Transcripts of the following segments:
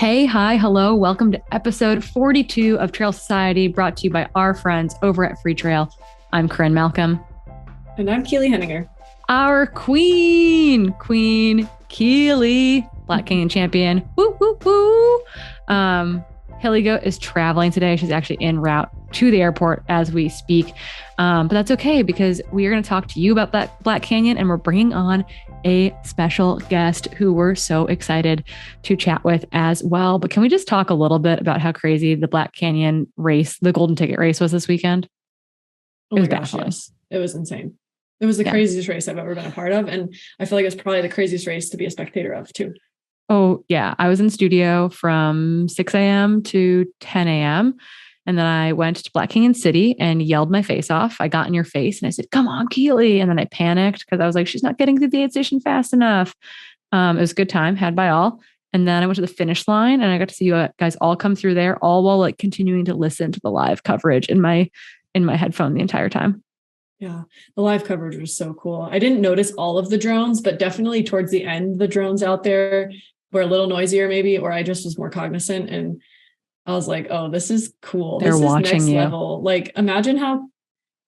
Hey, hi, hello. Welcome to episode 42 of Trail Society, brought to you by our friends over at Freetrail. I'm Corrine Malcolm. And I'm Keely Henninger. Our Queen Keely, Black Canyon champion. Woo, woo, woo. Hilly Goat is traveling today. She's actually en route to the airport as we speak. But that's okay because we are going to talk to you about that Black Canyon, and we're bringing on a special guest who we're so excited to chat with as well. But can we just talk a little bit about how crazy the Black Canyon race, the Golden Ticket race, was this weekend? Oh my gosh, yes. It was insane. It was the craziest race I've ever been a part of. And I feel like it's probably the craziest race to be a spectator of too. Oh yeah. I was in studio from 6 a.m. to 10 a.m. And then I went to Black Canyon City and yelled my face off. I got in your face and I said, "Come on, Keely." And then I panicked because I was like, she's not getting to the aid station fast enough. It was a good time, had by all. And then I went to the finish line and I got to see you guys all come through there, all while like continuing to listen to the live coverage in my headphone the entire time. Yeah, the live coverage was so cool. I didn't notice all of the drones, but definitely towards the end, the drones out there were a little noisier maybe, or I just was more cognizant. And I was like, oh, this is cool. They're watching next you. level. Like, imagine how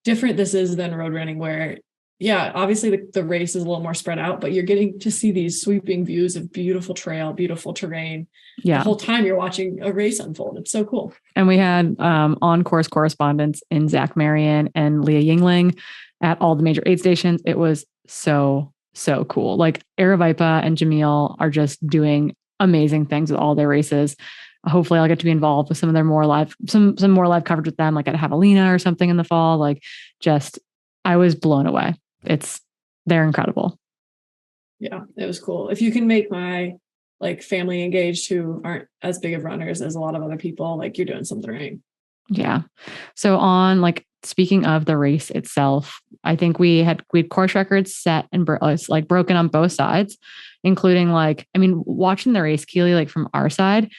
different this is than road running where, yeah, obviously the race is a little more spread out, but you're getting to see these sweeping views of beautiful trail, beautiful terrain. Yeah. The whole time you're watching a race unfold. It's so cool. And we had on-course correspondents in Zach Marion and Leah Yingling at all the major aid stations. It was so cool. Like Aravipa and Jamil are just doing amazing things with all their races. Hopefully I'll get to be involved with some of their more live, some more live coverage with them, like at Javelina or something in the fall. Like I was blown away. They're incredible. Yeah, it was cool. If you can make my like family engaged who aren't as big of runners as a lot of other people, like you're doing something right. Yeah. So on like, speaking of the race itself, I think we had course records set and like broken on both sides, including like, I mean, watching the race, Keely, like from our side,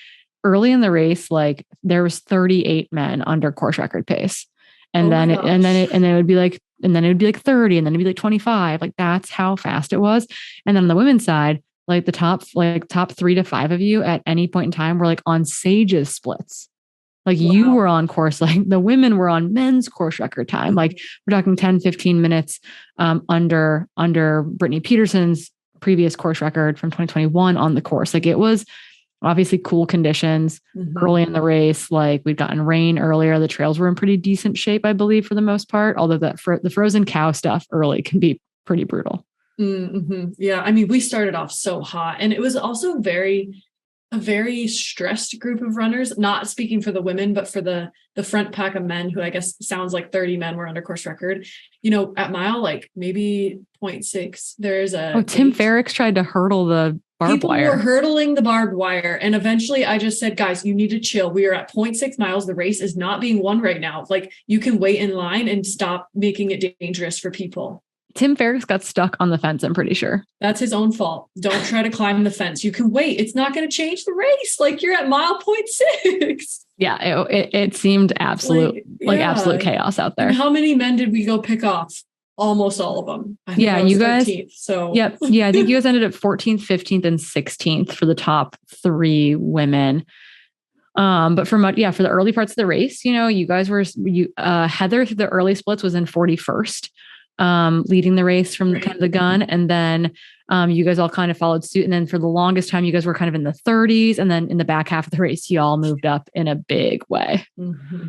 early in the race, like there was 38 men under course record pace. And then it would be like 30, and then it'd be like 25. Like that's how fast it was. And then on the women's side, like the top 3 to 5 of you at any point in time were like on Sage's splits. Like you were on course, like the women were on men's course record time. Like we're talking 10, 15 minutes under Brittany Peterson's previous course record from 2021 on the course. Like it was obviously cool conditions early in the race. Like we'd gotten rain earlier. The trails were in pretty decent shape, I believe, for the most part. Although the frozen cow stuff early can be pretty brutal. Mm-hmm. Yeah. I mean, we started off so hot, and it was also a very stressed group of runners, not speaking for the women, but for the front pack of men who I guess sounds like 30 men were under course record, at mile, like maybe 0.6. There's Tim Ferrick's tried to hurdle the barbed wire. People were hurdling the barbed wire. And eventually I just said, guys, you need to chill. We are at 0.6 miles. The race is not being won right now. Like you can wait in line and stop making it dangerous for people. Tim Ferrick's got stuck on the fence, I'm pretty sure. That's his own fault. Don't try to climb the fence. You can wait. It's not going to change the race. Like you're at mile 0.6. Yeah, it seemed absolute chaos out there. And how many men did we go pick off? Almost all of them. I think you guys. 13th, so yep. Yeah, I think you guys ended at 14th, 15th, and 16th for the top 3 women. But for the early parts of the race, you guys were Heather through the early splits was in 41st. Leading the race from kind of the gun. And then you guys all kind of followed suit. And then for the longest time, you guys were kind of in the 30s. And then in the back half of the race, you all moved up in a big way. Mm-hmm.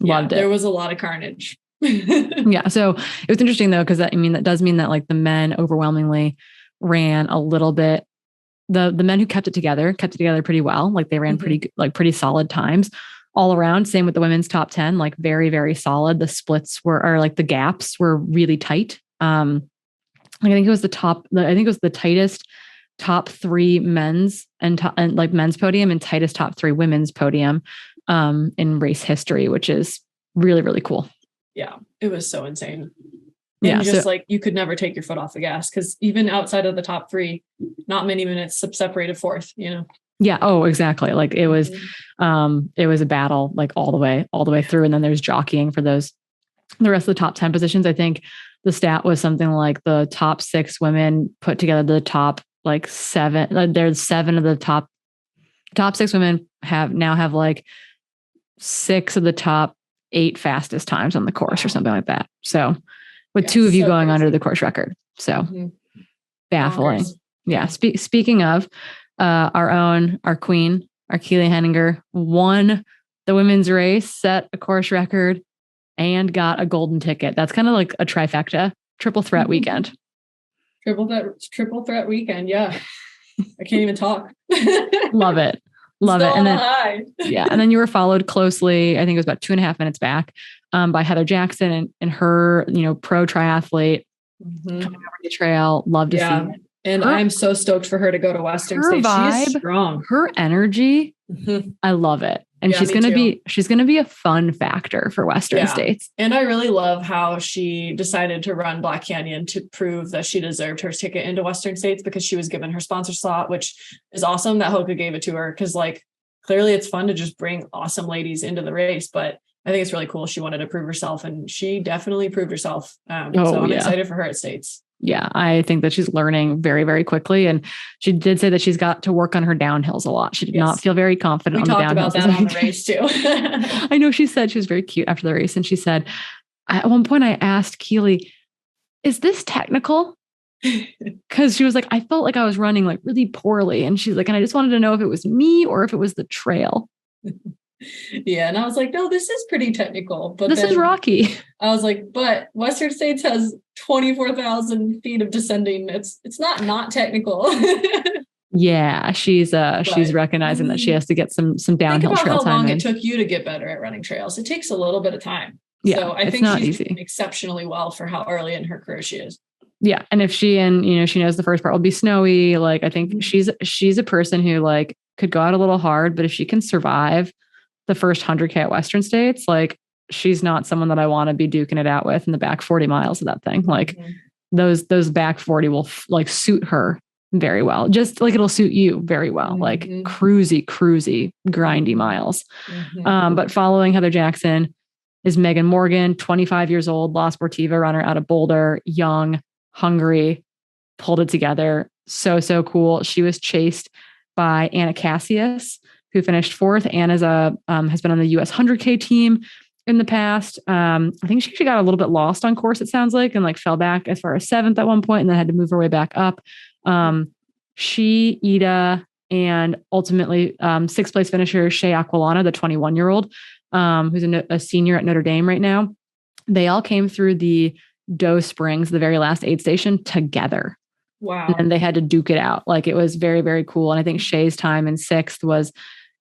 Loved it. There was a lot of carnage. Yeah. So it was interesting though, because that does mean that like the men overwhelmingly ran a little bit. The men who kept it together pretty well. Like they ran pretty solid times all around. Same with the women's top 10, like very, very solid. The splits the gaps were really tight. I think it was the tightest top 3 men's and men's podium and tightest top 3 women's podium in race history, which is really, really cool. Yeah, it was so insane. And you could never take your foot off the gas because even outside of the top 3, not many minutes separated fourth, Yeah. Oh, exactly. Like it was a battle, like all the way through. And then there's jockeying for the rest of the top 10 positions. I think the stat was something like the top 6 women put together the top like 7. There's 7 of the top top 6 women have like 6 of the top 8 fastest times on the course or something like that. So with 2 of you going under the course record. So baffling. Bonkers. Yeah. Speaking of our queen, our Keely Henninger won the women's race, set a course record, and got a golden ticket. That's kind of like a trifecta, triple threat weekend. Triple threat weekend. Yeah. I can't even talk. Love it. Love it. And then, yeah. And then you were followed closely, I think it was about 2.5 minutes back, by Heather Jackson and her, pro triathlete coming over the trail. Love to see it. And I'm so stoked for her to go to Western States. She's strong. Her energy. I love it. And she's going to be a fun factor for Western States. And I really love how she decided to run Black Canyon to prove that she deserved her ticket into Western States, because she was given her sponsor slot, which is awesome that Hoka gave it to her. Cause like, clearly it's fun to just bring awesome ladies into the race, but I think it's really cool. She wanted to prove herself, and she definitely proved herself. So I'm excited for her at States. Yeah, I think that she's learning very, very quickly. And she did say that she's got to work on her downhills a lot. She did not feel very confident on the downhills. We talked about that on the race too. I know she said she was very cute after the race. And she said, at one point I asked Keely, is this technical? Because she was like, I felt like I was running like really poorly. And she's like, and I just wanted to know if it was me or if it was the trail. Yeah. And I was like, no, this is pretty technical, but this is rocky. I was like, but Western States has 24,000 feet of descending. It's not technical. Yeah. She's recognizing that she has to get some downhill trail time. How long it took you to get better at running trails. It takes a little bit of time. Yeah. So I think she's doing exceptionally well for how early in her career she is. Yeah. And if she knows the first part will be snowy, like, I think she's a person who like could go out a little hard, but if she can survive the first 100K at Western States, like, she's not someone that I want to be duking it out with in the back 40 miles of that thing. Like those back 40 will like suit her very well. Just like it'll suit you very well, like cruisy, grindy miles. But following Heather Jackson is Meghan Morgan, 25 years old, La Sportiva runner out of Boulder, young, hungry, pulled it together. So cool. She was chased by Anna Cassius, who finished 4th. Anna's has been on the US 100K team in the past. I think she actually got a little bit lost on course, it sounds like, and like fell back as far as 7th at one point and then had to move her way back up. She, Ida, and ultimately 6th place finisher Shea Aquilana, the 21-year-old, who's a senior at Notre Dame right now. They all came through the Doe Springs, the very last aid station, together. Wow. And they had to duke it out. Like, it was very, very cool. And I think Shea's time in 6th was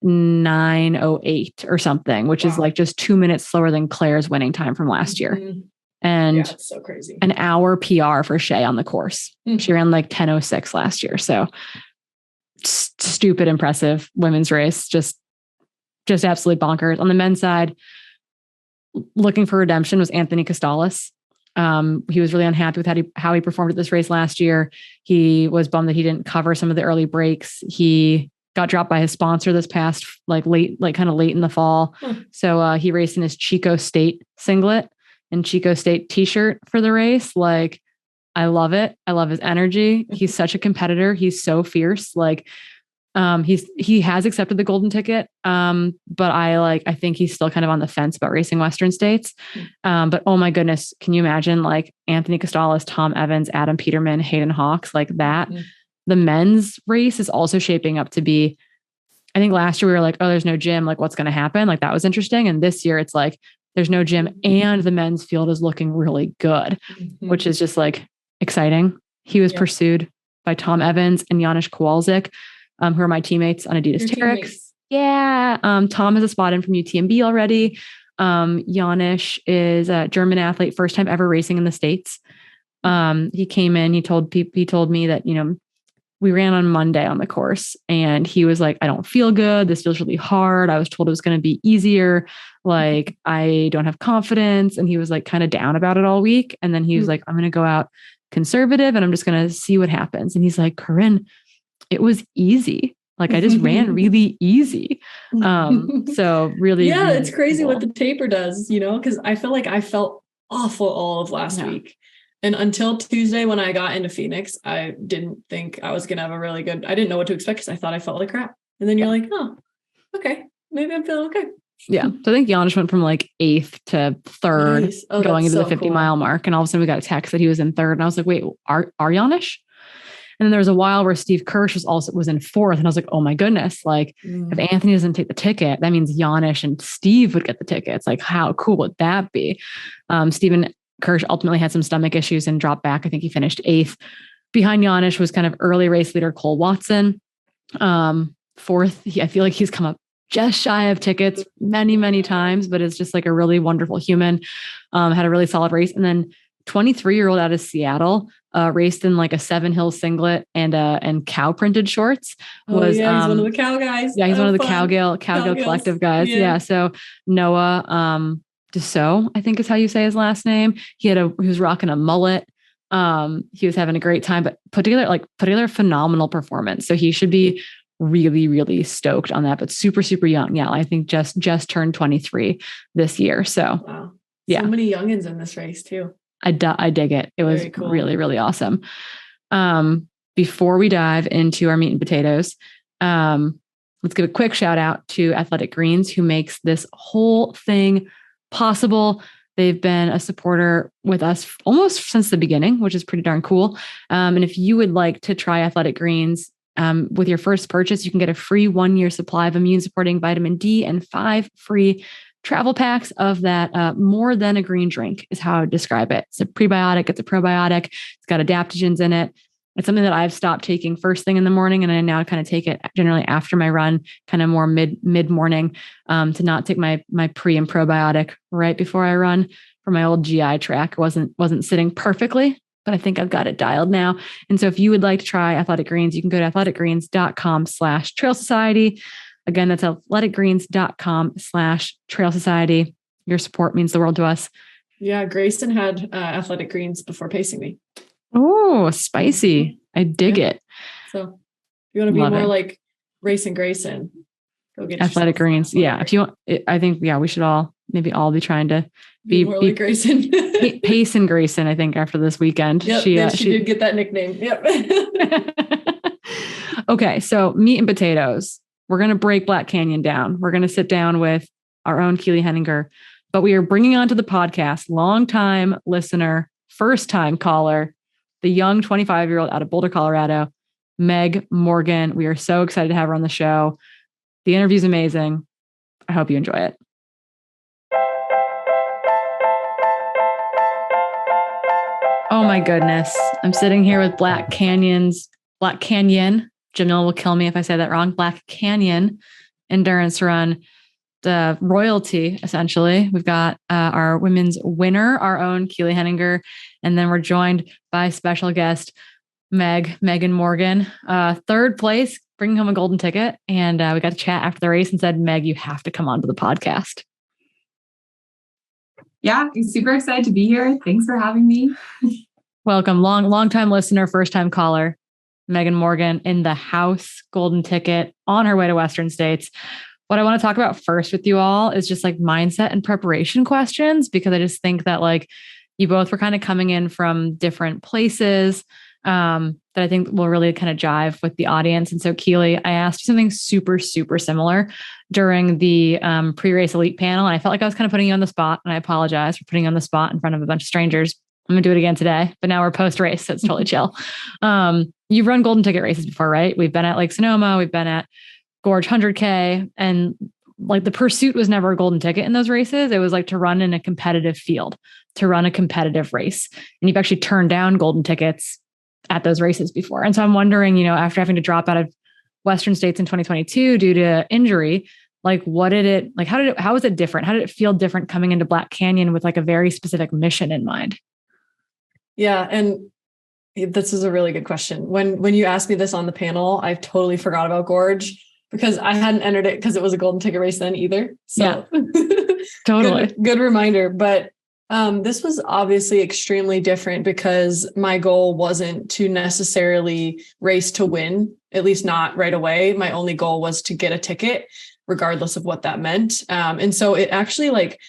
9:08 or something, which is like just 2 minutes slower than Claire's winning time from last year. And it's so crazy. An hour PR for Shea on the course. She ran like 10:06 last year. So stupid impressive women's race. Just absolutely bonkers. On the men's side, looking for redemption was Anthony Costales. He was really unhappy with how he performed at this race last year. He was bummed that he didn't cover some of the early breaks. He got dropped by his sponsor this past kind of late in the fall. So he raced in his Chico State singlet and Chico State t-shirt for the race. Like, I love it. I love his energy. He's such a competitor. He's so fierce. Like, he has accepted the golden ticket. But I think he's still kind of on the fence about racing Western States. But oh my goodness, can you imagine like Anthony Costales, Tom Evans, Adam Peterman, Hayden Hawks, like that? The men's race is also shaping up to be, I think last year we were like, oh, there's no gym. Like, what's going to happen? Like, that was interesting. And this year it's like, there's no gym and the men's field is looking really good, which is just like exciting. He was pursued by Tom Evans and Janusz Kowalczyk, who are my teammates on Adidas Terex. Yeah. Tom has a spot in from UTMB already. Janusz is a German athlete, first time ever racing in the States. He came in, he told me that, we ran on Monday on the course and he was like, I don't feel good. This feels really hard. I was told it was going to be easier. Like, I don't have confidence. And he was like kind of down about it all week. And then he was like, I'm going to go out conservative and I'm just going to see what happens. And he's like, Corrine, it was easy. Like, I just ran really easy. So really, really it's crazy cool. what the taper does, because I feel like I felt awful all of last week. And until Tuesday, when I got into Phoenix, I didn't think I was going to have I didn't know what to expect because I thought I felt like crap. And then you're like, oh, okay, maybe I'm feeling okay. Yeah. So I think Janusz went from like 8th to 3rd going into the 50-mile mark. And all of a sudden we got a text that he was in 3rd. And I was like, wait, are Janusz? And then there was a while where Steve Kirsch was in 4th. And I was like, oh my goodness, like if Anthony doesn't take the ticket, that means Janusz and Steve would get the tickets. Like how cool would that be? Steven Kirsch ultimately had some stomach issues and dropped back. I think he finished 8th. Behind Janusz was kind of early race leader Cole Watson. 4th, I feel like he's come up just shy of tickets many, many times, but is just like a really wonderful human. Had a really solid race. And then 23-year-old out of Seattle, raced in like a 7 Hills singlet and cow printed shorts. He's one of the cow guys. Yeah, he's one of the Cowgill Collective guys. Yeah. So Noah Dussault, I think is how you say his last name. He was rocking a mullet. He was having a great time, but put together a phenomenal performance. So he should be really, really stoked on that, but super, super young. Yeah. I think just turned 23 this year. So wow. Yeah. So many youngins in this race too. I dig it. It was cool. Really, really awesome. Before we dive into our meat and potatoes, let's give a quick shout out to Athletic Greens, who makes this whole thing possible. They've been a supporter with us almost since the beginning, which is pretty darn cool. And if you would like to try Athletic Greens, with your first purchase, you can get a free 1-year supply of immune supporting vitamin D and 5 free travel packs of that. More than a green drink is how I would describe it. It's a prebiotic. It's a probiotic. It's got adaptogens in it. It's something that I've stopped taking first thing in the morning. And I now kind of take it generally after my run, kind of more mid morning, to not take my pre and probiotic right before I run. For my old GI track, wasn't sitting perfectly, but I think I've got it dialed now. And so if you would like to try Athletic Greens, you can go to athleticgreens.com/Trail Society. Again, that's athleticgreens.com/Trail Society. Your support means the world to us. Yeah. Grayson had Athletic Greens before pacing me. Oh, spicy. I dig it. So if you want to be more like Racing Grayson, go get Athletic Greens. Yeah. If you want, I think, we should all be trying to be more like Grayson. Pace and Grayson, I think, after this weekend. Yep, she did get that nickname. Yep. Okay. So meat and potatoes. We're going to break Black Canyon down. We're going to sit down with our own Keely Henninger, but we are bringing onto the podcast, longtime listener, first time caller, the young 25-year-old out of Boulder, Colorado, Meg Morgan. We are so excited to have her on the show. The interview's amazing. I hope you enjoy it. Oh my goodness. I'm sitting here with Black Canyon. Jamil will kill me if I say that wrong. Black Canyon endurance run, the royalty, essentially. We've got our women's winner, our own Keely Henninger. And then we're joined by special guest, Meghan Morgan, 3rd place, bringing home a golden ticket. And we got to chat after the race and said, Meg, you have to come onto the podcast. Yeah, I'm super excited to be here. Thanks for having me. Welcome. Long time listener, first time caller, Meghan Morgan in the house, golden ticket on her way to Western States. What I want to talk about first with you all is just like mindset and preparation questions, because I just think that like you both were kind of coming in from different places that I think will really kind of jive with the audience. And so Keely, I asked you something super, super similar during the pre-race elite panel. And I felt like I was kind of putting you on the spot, and I apologize for putting you on the spot in front of a bunch of strangers. I'm going to do it again today, but now we're post-race, so it's totally chill. You've run golden ticket races before, right? We've been at Lake Sonoma, we've been at Gorge 100K, and like the pursuit was never a golden ticket in those races. It was like to run in a competitive field, to run a competitive race. And you've actually turned down golden tickets at those races before. And so I'm wondering, after having to drop out of Western States in 2022 due to injury, like how was it different? How did it feel different coming into Black Canyon with like a very specific mission in mind? Yeah. And this is a really good question. When you asked me this on the panel, I totally forgot about Gorge because I hadn't entered it because it was a golden ticket race then either. So yeah, totally. good reminder. But this was obviously extremely different because my goal wasn't to necessarily race to win, at least not right away. My only goal was to get a ticket, regardless of what that meant. And so it actually like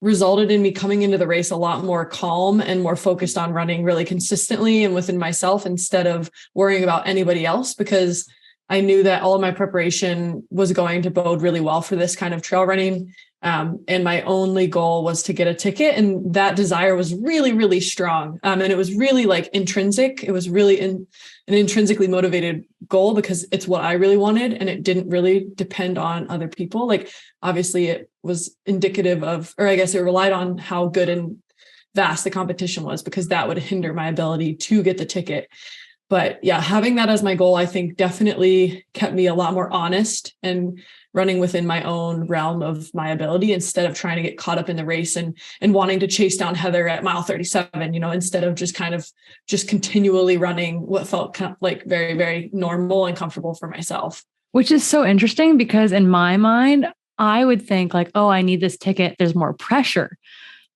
resulted in me coming into the race a lot more calm and more focused on running really consistently and within myself instead of worrying about anybody else, because I knew that all of my preparation was going to bode really well for this kind of trail running. And my only goal was to get a ticket. And that desire was really, really strong. And it was really like intrinsic. It was really an intrinsically motivated goal because it's what I really wanted. And it didn't really depend on other people. Like, obviously it was indicative of, or I guess it relied on how good and vast the competition was, because that would hinder my ability to get the ticket. But yeah, having that as my goal, I think definitely kept me a lot more honest and running within my own realm of my ability, instead of trying to get caught up in the race and wanting to chase down Heather at mile 37, instead of just continually running what felt kind of like very, very normal and comfortable for myself. Which is so interesting, because in my mind, I would think like, oh, I need this ticket. There's more pressure.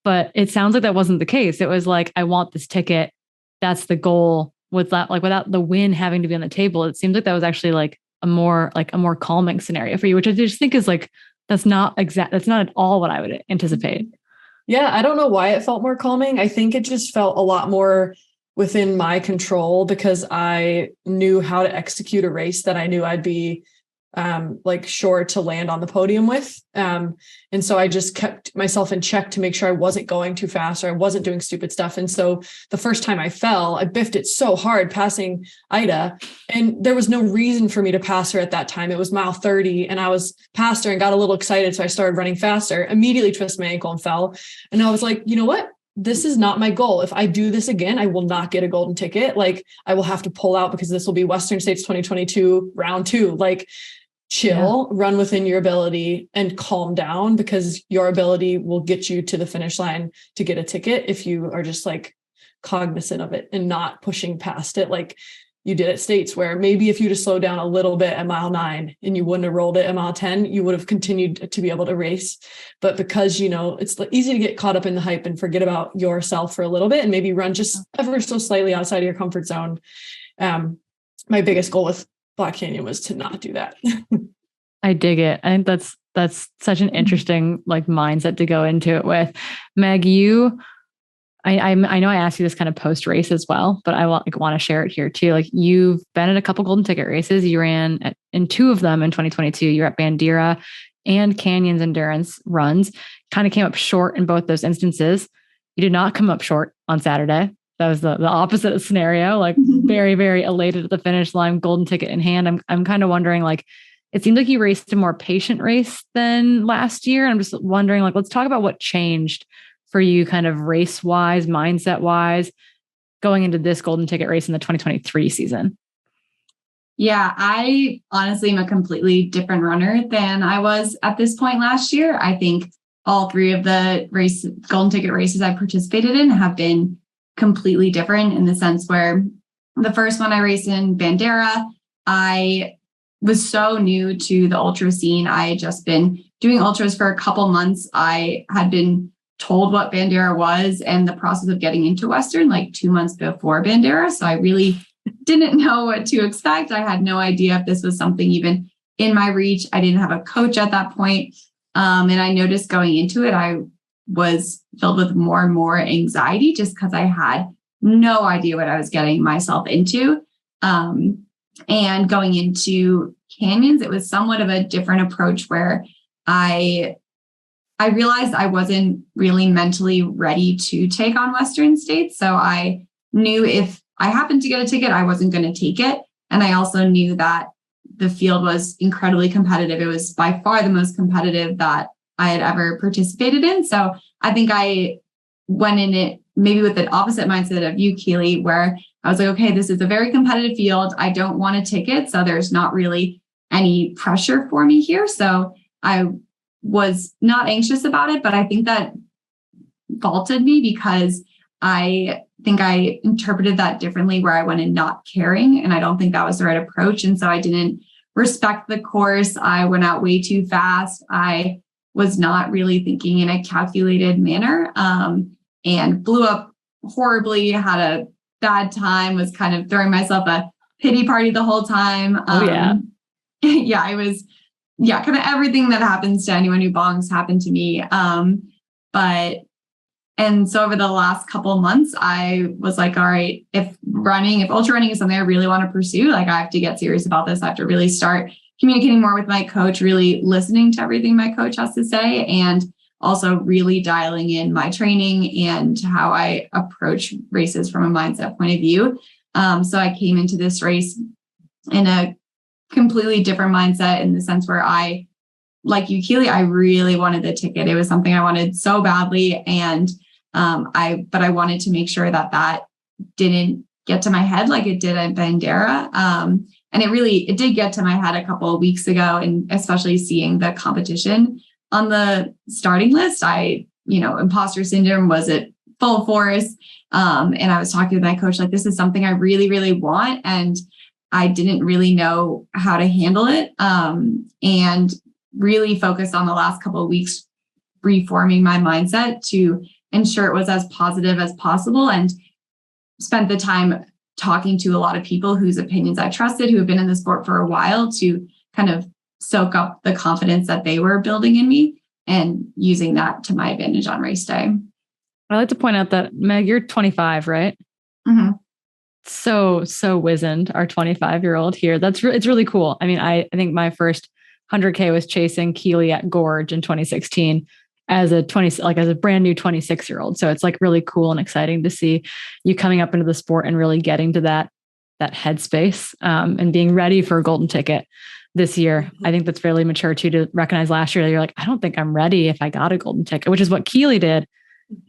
But it sounds like that wasn't the case. It was like, I want this ticket. That's the goal. Without the win having to be on the table. It seems like that was actually like a more calming scenario for you, which I just think is like, that's not at all what I would anticipate. Yeah. I don't know why it felt more calming. I think it just felt a lot more within my control, because I knew how to execute a race that I knew I'd be sure to land on the podium with. And so I just kept myself in check to make sure I wasn't going too fast or I wasn't doing stupid stuff. And so the first time I fell, I biffed it so hard passing Ida, and there was no reason for me to pass her at that time. It was mile 30 and I was past her and got a little excited. So I started running faster, immediately twisted my ankle and fell. And I was like, you know what? This is not my goal. If I do this again, I will not get a golden ticket. Like, I will have to pull out, because this will be Western States 2022 round 2. Like, chill, run within your ability and calm down, because your ability will get you to the finish line to get a ticket if you are just like cognizant of it and not pushing past it like you did at States, where maybe if you just slowed down a little bit at mile 9 and you wouldn't have rolled it at mile 10, you would have continued to be able to race. But because, it's easy to get caught up in the hype and forget about yourself for a little bit and maybe run just ever so slightly outside of your comfort zone. My biggest goal with Black Canyon was to not do that. I dig it. I think that's such an interesting like mindset to go into it with. Meg, I know I asked you this kind of post race as well, but I want to share it here too. Like, you've been at a couple golden ticket races. You ran in 2 of them in 2022. You're at Bandera and Canyons endurance runs. Kind of came up short in both those instances. You did not come up short on Saturday. That was the opposite scenario, like very, very elated at the finish line, golden ticket in hand. I'm kind of wondering, like, it seemed like you raced a more patient race than last year. And I'm just wondering, like, let's talk about what changed for you kind of race wise, mindset wise, going into this golden ticket race in the 2023 season. Yeah, I honestly am a completely different runner than I was at this point last year. I think all 3 of the golden ticket races I participated in have been completely different, in the sense where the first one I raced in Bandera, I was so new to the ultra scene. I had just been doing ultras for a couple months. I had been told what Bandera was and the process of getting into Western like 2 months before Bandera. So I really didn't know what to expect. I had no idea if this was something even in my reach. I didn't have a coach at that point. And I noticed going into it, I was filled with more and more anxiety, just because I had no idea what I was getting myself into. And going into Canyons, it was somewhat of a different approach, where I realized I wasn't really mentally ready to take on Western States. So I knew if I happened to get a ticket, I wasn't going to take it. And I also knew that the field was incredibly competitive. It was by far the most competitive that I had ever participated in. So I think I went in it maybe with the opposite mindset of you, Keely, where I was like, okay, this is a very competitive field. I don't want a ticket. So there's not really any pressure for me here. So I was not anxious about it, but I think that vaulted me, because I think I interpreted that differently, where I went in not caring. And I don't think that was the right approach. And so I didn't respect the course. I went out way too fast. I was not really thinking in a calculated manner, and blew up horribly, had a bad time, was kind of throwing myself a pity party the whole time. Yeah, it was, kind of everything that happens to anyone who bongs happened to me. And so over the last couple of months, I was like, all right, if if ultra running is something I really want to pursue, like I have to get serious about this. I have to really start communicating more with my coach, really listening to everything my coach has to say, and also really dialing in my training and how I approach races from a mindset point of view. So I came into this race in a completely different mindset, in the sense where I, like you, Keely, I really wanted the ticket. It was something I wanted so badly. And but I wanted to make sure that didn't get to my head like it did at Bandera. And it did get to my head a couple of weeks ago, and especially seeing the competition on the starting list, imposter syndrome was at full force. And I was talking with my coach, like, this is something I really, really want. And I didn't really know how to handle it. And really focused on the last couple of weeks, reforming my mindset to ensure it was as positive as possible, and spent the time talking to a lot of people whose opinions I trusted, who have been in the sport for a while, to kind of soak up the confidence that they were building in me and using that to my advantage on race day. I like to point out that, Meg, you're 25, right? Mm-hmm. So wizened, our 25-year-old here. It's really cool. I mean, I think my first 100K was chasing Keely at Gorge in 2016 as a brand new 26-year-old. So it's like really cool and exciting to see you coming up into the sport and really getting to that headspace, and being ready for a golden ticket this year. I think that's fairly mature too, to recognize last year that you're like, I don't think I'm ready if I got a golden ticket, which is what Keely did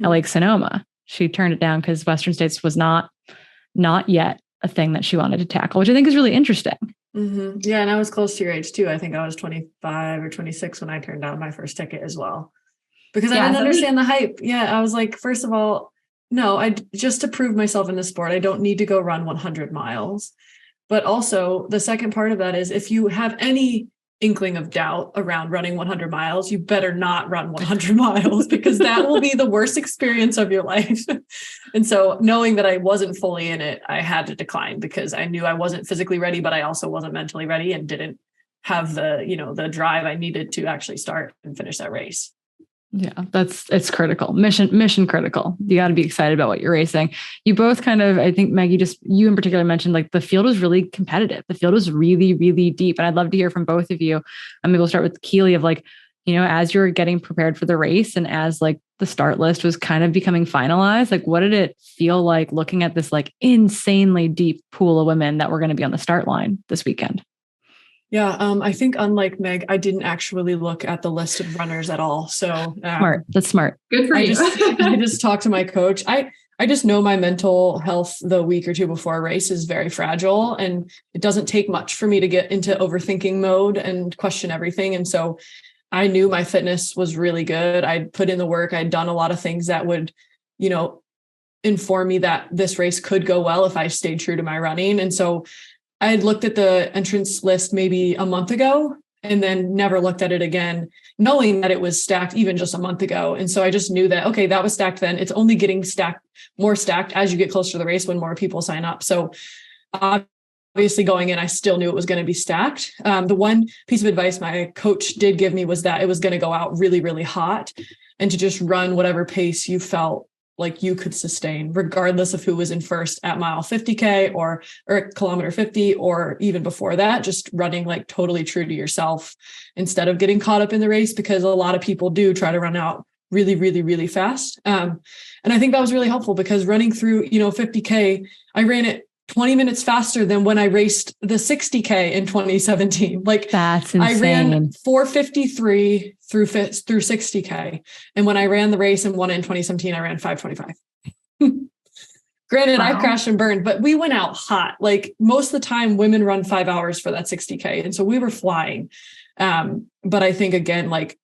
at Lake Sonoma. She turned it down because Western States was not yet a thing that she wanted to tackle, which I think is really interesting. Mm-hmm. Yeah. And I was close to your age too. I think I was 25 or 26 when I turned down my first ticket as well, because I didn't understand the hype. Yeah. I was like, first of all, no, just to prove myself in the sport, I don't need to go run 100 miles. But also the second part of that is, if you have any inkling of doubt around running 100 miles, you better not run 100 miles, because that will be the worst experience of your life. And so knowing that I wasn't fully in it, I had to decline, because I knew I wasn't physically ready, but I also wasn't mentally ready and didn't have the drive I needed to actually start and finish that race. Yeah, it's critical. Mission critical. You got to be excited about what you're racing. You both kind of, I think, Meg, you in particular mentioned, like, the field was really competitive. The field was really, really deep. And I'd love to hear from both of you. Maybe we'll start with Keely, of like, as you were getting prepared for the race, and as like the start list was kind of becoming finalized, like, what did it feel like looking at this like insanely deep pool of women that were going to be on the start line this weekend? Yeah, I think unlike Meg, I didn't actually look at the list of runners at all. So smart. That's smart. Good for you. I just talked to my coach. I just know my mental health the week or two before a race is very fragile, and it doesn't take much for me to get into overthinking mode and question everything. And so I knew my fitness was really good. I'd put in the work. I'd done a lot of things that would, inform me that this race could go well if I stayed true to my running. And so I had looked at the entrance list maybe a month ago, and then never looked at it again, knowing that it was stacked even just a month ago. And so I just knew that, okay, that was stacked then. It's only getting more stacked as you get closer to the race, when more people sign up. So obviously going in, I still knew it was going to be stacked. The one piece of advice my coach did give me was that it was going to go out really, really hot, and to just run whatever pace you felt like you could sustain, regardless of who was in first at mile 50K or kilometer 50, or even before that, just running like totally true to yourself instead of getting caught up in the race, because a lot of people do try to run out really, really, really fast. And I think that was really helpful, because running through, 50K, I ran it 20 minutes faster than when I raced the 60K in 2017. Like, that's insane. I ran 4:53 through 60K. And when I ran the race and won it in 2017, I ran 5:25. Granted, wow. I crashed and burned, but we went out hot. Like, most of the time women run 5 hours for that 60K. And so we were flying. But I think, again, like,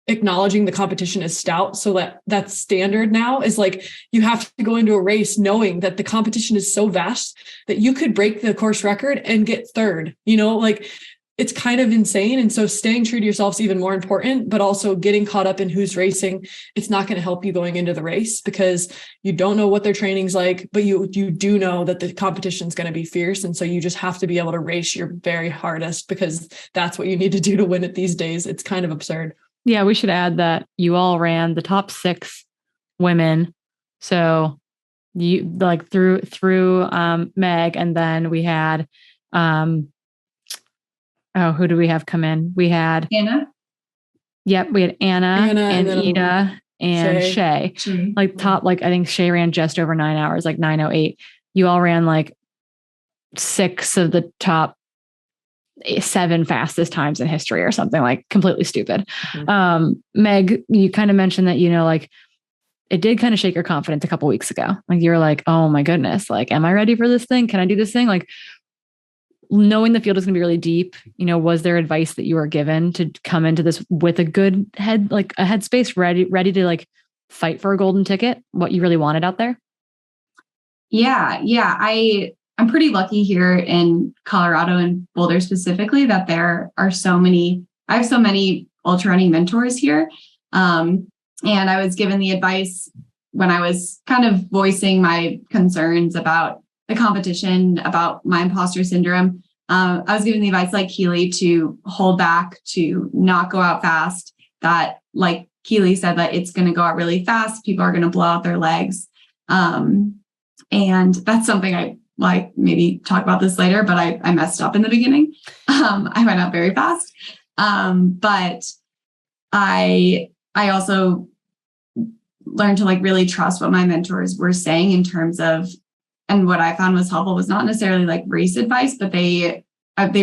acknowledging the competition is stout, so that's standard now, is like, you have to go into a race knowing that the competition is so vast that you could break the course record and get third, like, it's kind of insane. And so staying true to yourself is even more important, but also getting caught up in who's racing. It's not going to help you going into the race, because you don't know what their training's like, but you do know that the competition is going to be fierce. And so you just have to be able to race your very hardest, because that's what you need to do to win it these days. It's kind of absurd. Yeah, we should add that you all ran the top 6 women. So you like through Meg, and then we had who do we have come in? We had Anna. Yep, we had Anna and Ida and Shay. Like top, like I think Shay ran just over 9 hours, like 9:08. You all ran like 6 of the top 7 fastest times in history or something, like completely stupid. Mm-hmm. Meg, you kind of mentioned that, like it did kind of shake your confidence a couple weeks ago. Like you were like, oh my goodness, like, am I ready for this thing? Can I do this thing? Like knowing the field is going to be really deep, was there advice that you were given to come into this with a good head, like a headspace ready to like fight for a golden ticket, what you really wanted out there? Yeah. I'm pretty lucky here in Colorado and Boulder specifically that I have so many ultra running mentors here. And I was given the advice when I was kind of voicing my concerns about the competition, about my imposter syndrome. I was given the advice like Keely to hold back, to not go out fast, that like Keely said, that it's going to go out really fast. People are going to blow out their legs. And that's something I like, maybe talk about this later, but I messed up in the beginning. I went out very fast. But I also learned to like really trust what my mentors were saying in terms of, and what I found was helpful was not necessarily like race advice, but they've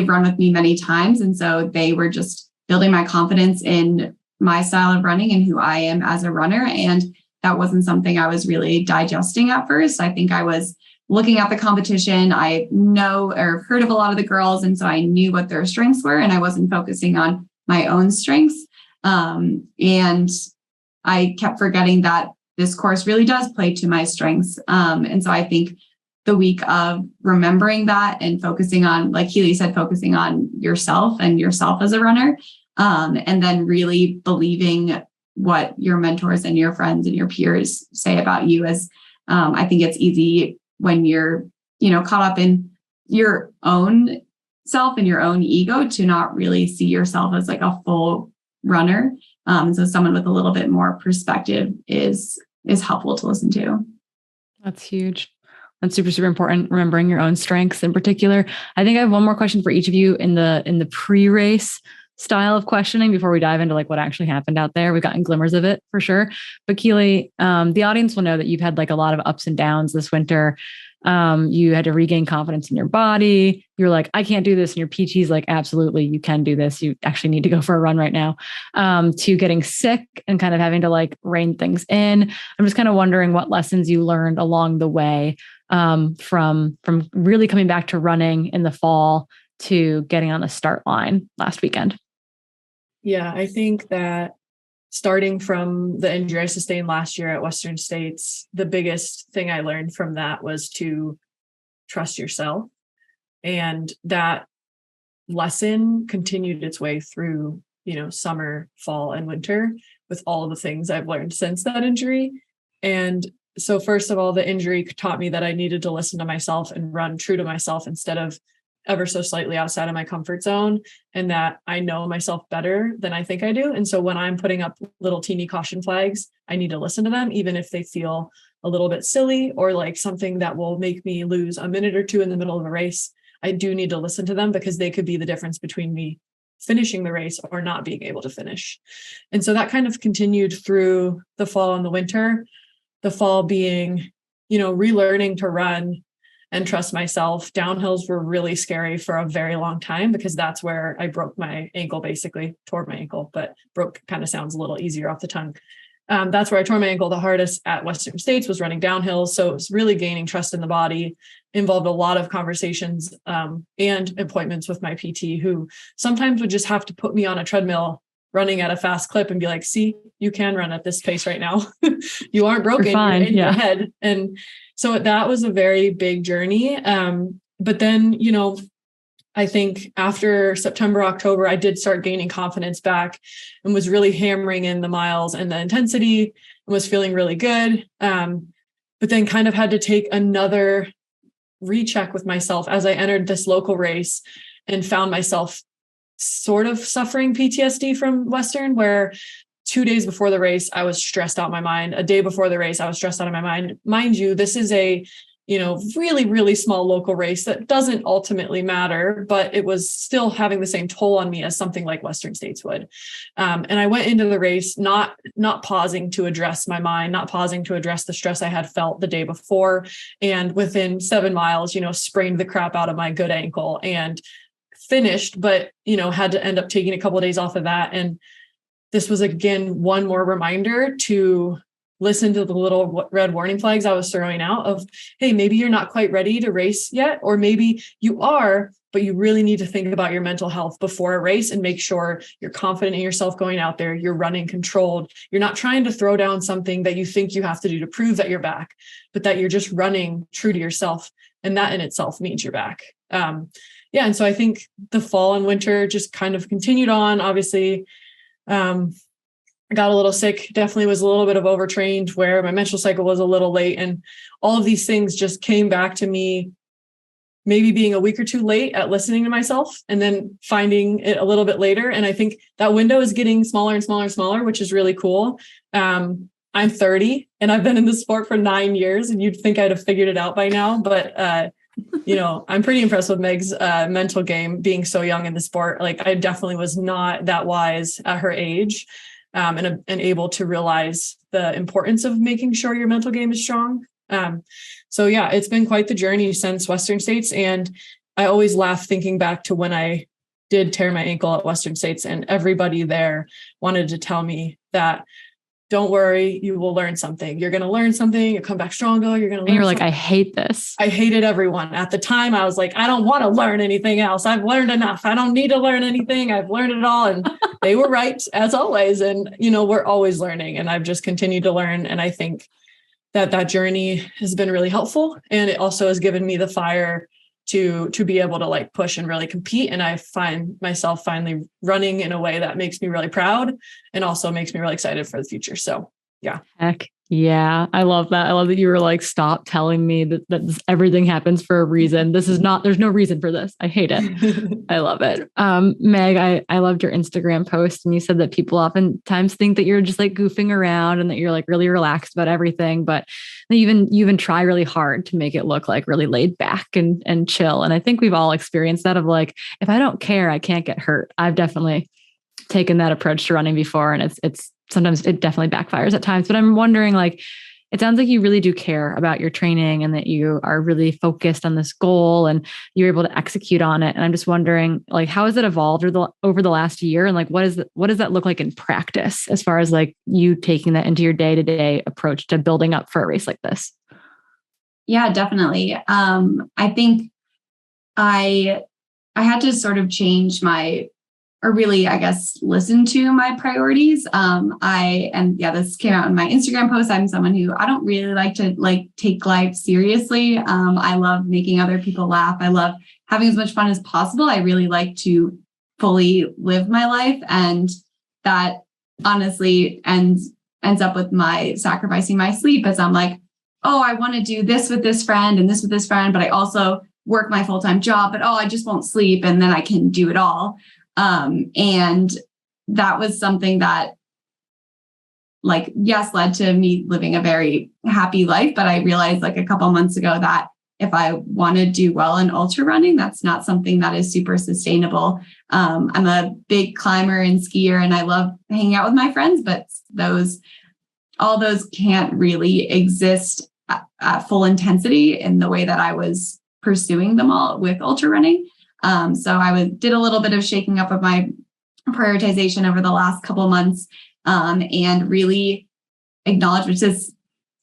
run with me many times. And so they were just building my confidence in my style of running and who I am as a runner. And that wasn't something I was really digesting at first. I think I was looking at the competition. I know or heard of a lot of the girls. And so I knew what their strengths were, and I wasn't focusing on my own strengths. And I kept forgetting that this course really does play to my strengths. And so I think the week of remembering that and focusing on, like Keely said, focusing on yourself and yourself as a runner, and then really believing what your mentors and your friends and your peers say about you, as I think it's easy when you're, caught up in your own self and your own ego to not really see yourself as like a full runner. So someone with a little bit more perspective is helpful to listen to. That's huge. That's super, super important. Remembering your own strengths in particular. I think I have one more question for each of you in the pre-race style of questioning before we dive into like what actually happened out there. We've gotten glimmers of it for sure. But Keely, the audience will know that you've had like a lot of ups and downs this winter. You had to regain confidence in your body. You're like, I can't do this. And your PT's like, absolutely, you can do this. You actually need to go for a run right now. To getting sick and kind of having to like rein things in. I'm just kind of wondering what lessons you learned along the way, from really coming back to running in the fall to getting on the start line last weekend. Yeah, I think that starting from the injury I sustained last year at Western States, the biggest thing I learned from that was to trust yourself. And that lesson continued its way through, summer, fall, and winter with all of the things I've learned since that injury. And so first of all, the injury taught me that I needed to listen to myself and run true to myself instead of ever so slightly outside of my comfort zone, and that I know myself better than I think I do. And so when I'm putting up little teeny caution flags, I need to listen to them, even if they feel a little bit silly or like something that will make me lose a minute or two in the middle of a race. I do need to listen to them because they could be the difference between me finishing the race or not being able to finish. And so that kind of continued through the fall and the winter, the fall being, relearning to run and trust myself. Downhills were really scary for a very long time because that's where I broke my ankle, basically tore my ankle, but broke kind of sounds a little easier off the tongue. That's where I tore my ankle the hardest at Western States, was running downhill. So it was really gaining trust in the body, involved a lot of conversations and appointments with my PT, who sometimes would just have to put me on a treadmill running at a fast clip and be like, see, you can run at this pace right now. You aren't broken, you're in your head. And so that was a very big journey. But then, I think after September, October, I did start gaining confidence back and was really hammering in the miles and the intensity and was feeling really good. But then kind of had to take another recheck with myself as I entered this local race and found myself sort of suffering PTSD from Western, where 2 days before the race, I was stressed out of my mind. A day before the race, I was stressed out of my mind. Mind you, this is a, really, really small local race that doesn't ultimately matter, but it was still having the same toll on me as something like Western States would. And I went into the race, not pausing to address my mind, not pausing to address the stress I had felt the day before. And within 7 miles, sprained the crap out of my good ankle and finished, but, had to end up taking a couple of days off of that. And this was, again, one more reminder to listen to the little red warning flags I was throwing out of, hey, maybe you're not quite ready to race yet, or maybe you are, but you really need to think about your mental health before a race and make sure you're confident in yourself going out there. You're running controlled. You're not trying to throw down something that you think you have to do to prove that you're back, but that you're just running true to yourself. And that in itself means you're back. And so I think the fall and winter just kind of continued on. Obviously, I got a little sick, definitely was a little bit of overtrained where my menstrual cycle was a little late. And all of these things just came back to me, maybe being a week or two late at listening to myself and then finding it a little bit later. And I think that window is getting smaller and smaller and smaller, which is really cool. I'm 30 and I've been in the sport for 9 years, and you'd think I'd have figured it out by now. But, I'm pretty impressed with Meg's mental game being so young in the sport. Like, I definitely was not that wise at her age. And able to realize the importance of making sure your mental game is strong. It's been quite the journey since Western States. And I always laugh thinking back to when I did tear my ankle at Western States, and everybody there wanted to tell me that, don't worry, you will learn something. You're going to learn something. You'll come back stronger. You're going to learn. And you're like, something. I hate this. I hated everyone. At the time, I was like, I don't want to learn anything else. I've learned enough. I don't need to learn anything. I've learned it all. And they were right, as always. And, we're always learning. And I've just continued to learn. And I think that journey has been really helpful. And it also has given me the fire to be able to push and really compete. And I find myself finally running in a way that makes me really proud and also makes me really excited for the future. So, yeah. Heck yeah. I love that. I love that you were like, stop telling me that everything happens for a reason. There's no reason for this. I hate it. I love it. Meg, I loved your Instagram post, and you said that people oftentimes think that you're just like goofing around and that you're like really relaxed about everything, but you even try really hard to make it look like really laid back and chill. And I think we've all experienced that of like, if I don't care, I can't get hurt. I've definitely taken that approach to running before, and it's sometimes it definitely backfires at times, but I'm wondering, like, it sounds like you really do care about your training and that you are really focused on this goal and you're able to execute on it. And I'm just wondering, like, how has it evolved over the last year? And like, what does that look like in practice as far as like you taking that into your day-to-day approach to building up for a race like this? Yeah, definitely. I think I had to sort of change really, I guess, listen to my priorities. This came out in my Instagram post. I'm someone who I don't really like to take life seriously. I love making other people laugh. I love having as much fun as possible. I really like to fully live my life. And that honestly ends up with my sacrificing my sleep, as I'm like, oh, I want to do this with this friend and this with this friend, but I also work my full-time job, but I just won't sleep. And then I can do it all. And that was something that led to me living a very happy life. But I realized a couple months ago that if I want to do well in ultra running, that's not something that is super sustainable. I'm a big climber and skier, and I love hanging out with my friends, but all those can't really exist at full intensity in the way that I was pursuing them all with ultra running. So I did a little bit of shaking up of my prioritization over the last couple of months, and really acknowledge,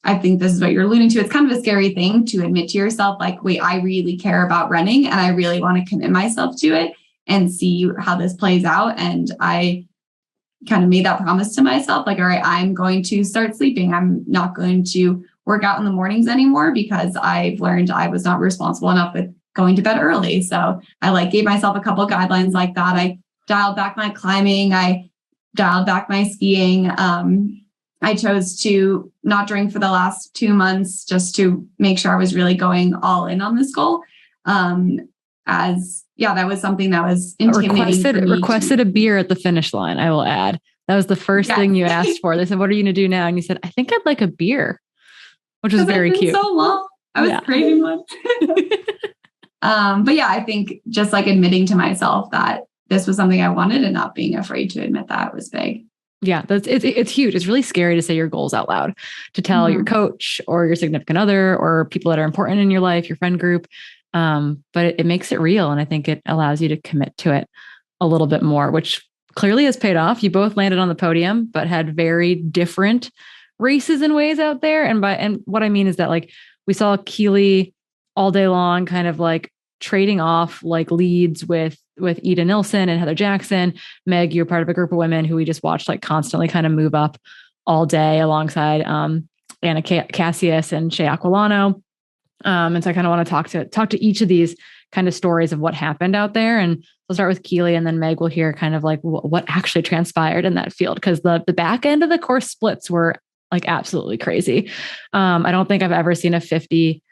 I think this is what you're alluding to. It's kind of a scary thing to admit to yourself, like, wait, I really care about running and I really want to commit myself to it and see how this plays out. And I kind of made that promise to myself, like, all right, I'm going to start sleeping. I'm not going to work out in the mornings anymore because I've learned I was not responsible enough with going to bed early. So I gave myself a couple of guidelines like that. I dialed back my climbing. I dialed back my skiing. I chose to not drink for the last 2 months just to make sure I was really going all in on this goal. That was something that was intimidating. Requested a beer at the finish line, I will add. That was the first thing you asked for. They said, what are you going to do now? And you said, I think I'd like a beer, which was very cute. So long. I was craving one. But yeah, I think just like admitting to myself that this was something I wanted and not being afraid to admit that was big. Yeah, it's huge. It's really scary to say your goals out loud, to tell your coach or your significant other or people that are important in your life, your friend group. But it makes it real. And I think it allows you to commit to it a little bit more, which clearly has paid off. You both landed on the podium, but had very different races and ways out there. And what I mean is that like we saw Keely all day long, kind of like trading off like leads with Ida Nilsson and Heather Jackson. Meg, you're part of a group of women who we just watched like constantly kind of move up all day alongside Anna Cassius and Shea Aquilano. And so I kind of want to talk to each of these kind of stories of what happened out there. And we'll start with Keely, and then Meg will hear kind of like what actually transpired in that field. Cause the back end of the course splits were like absolutely crazy. I don't think I've ever seen a 50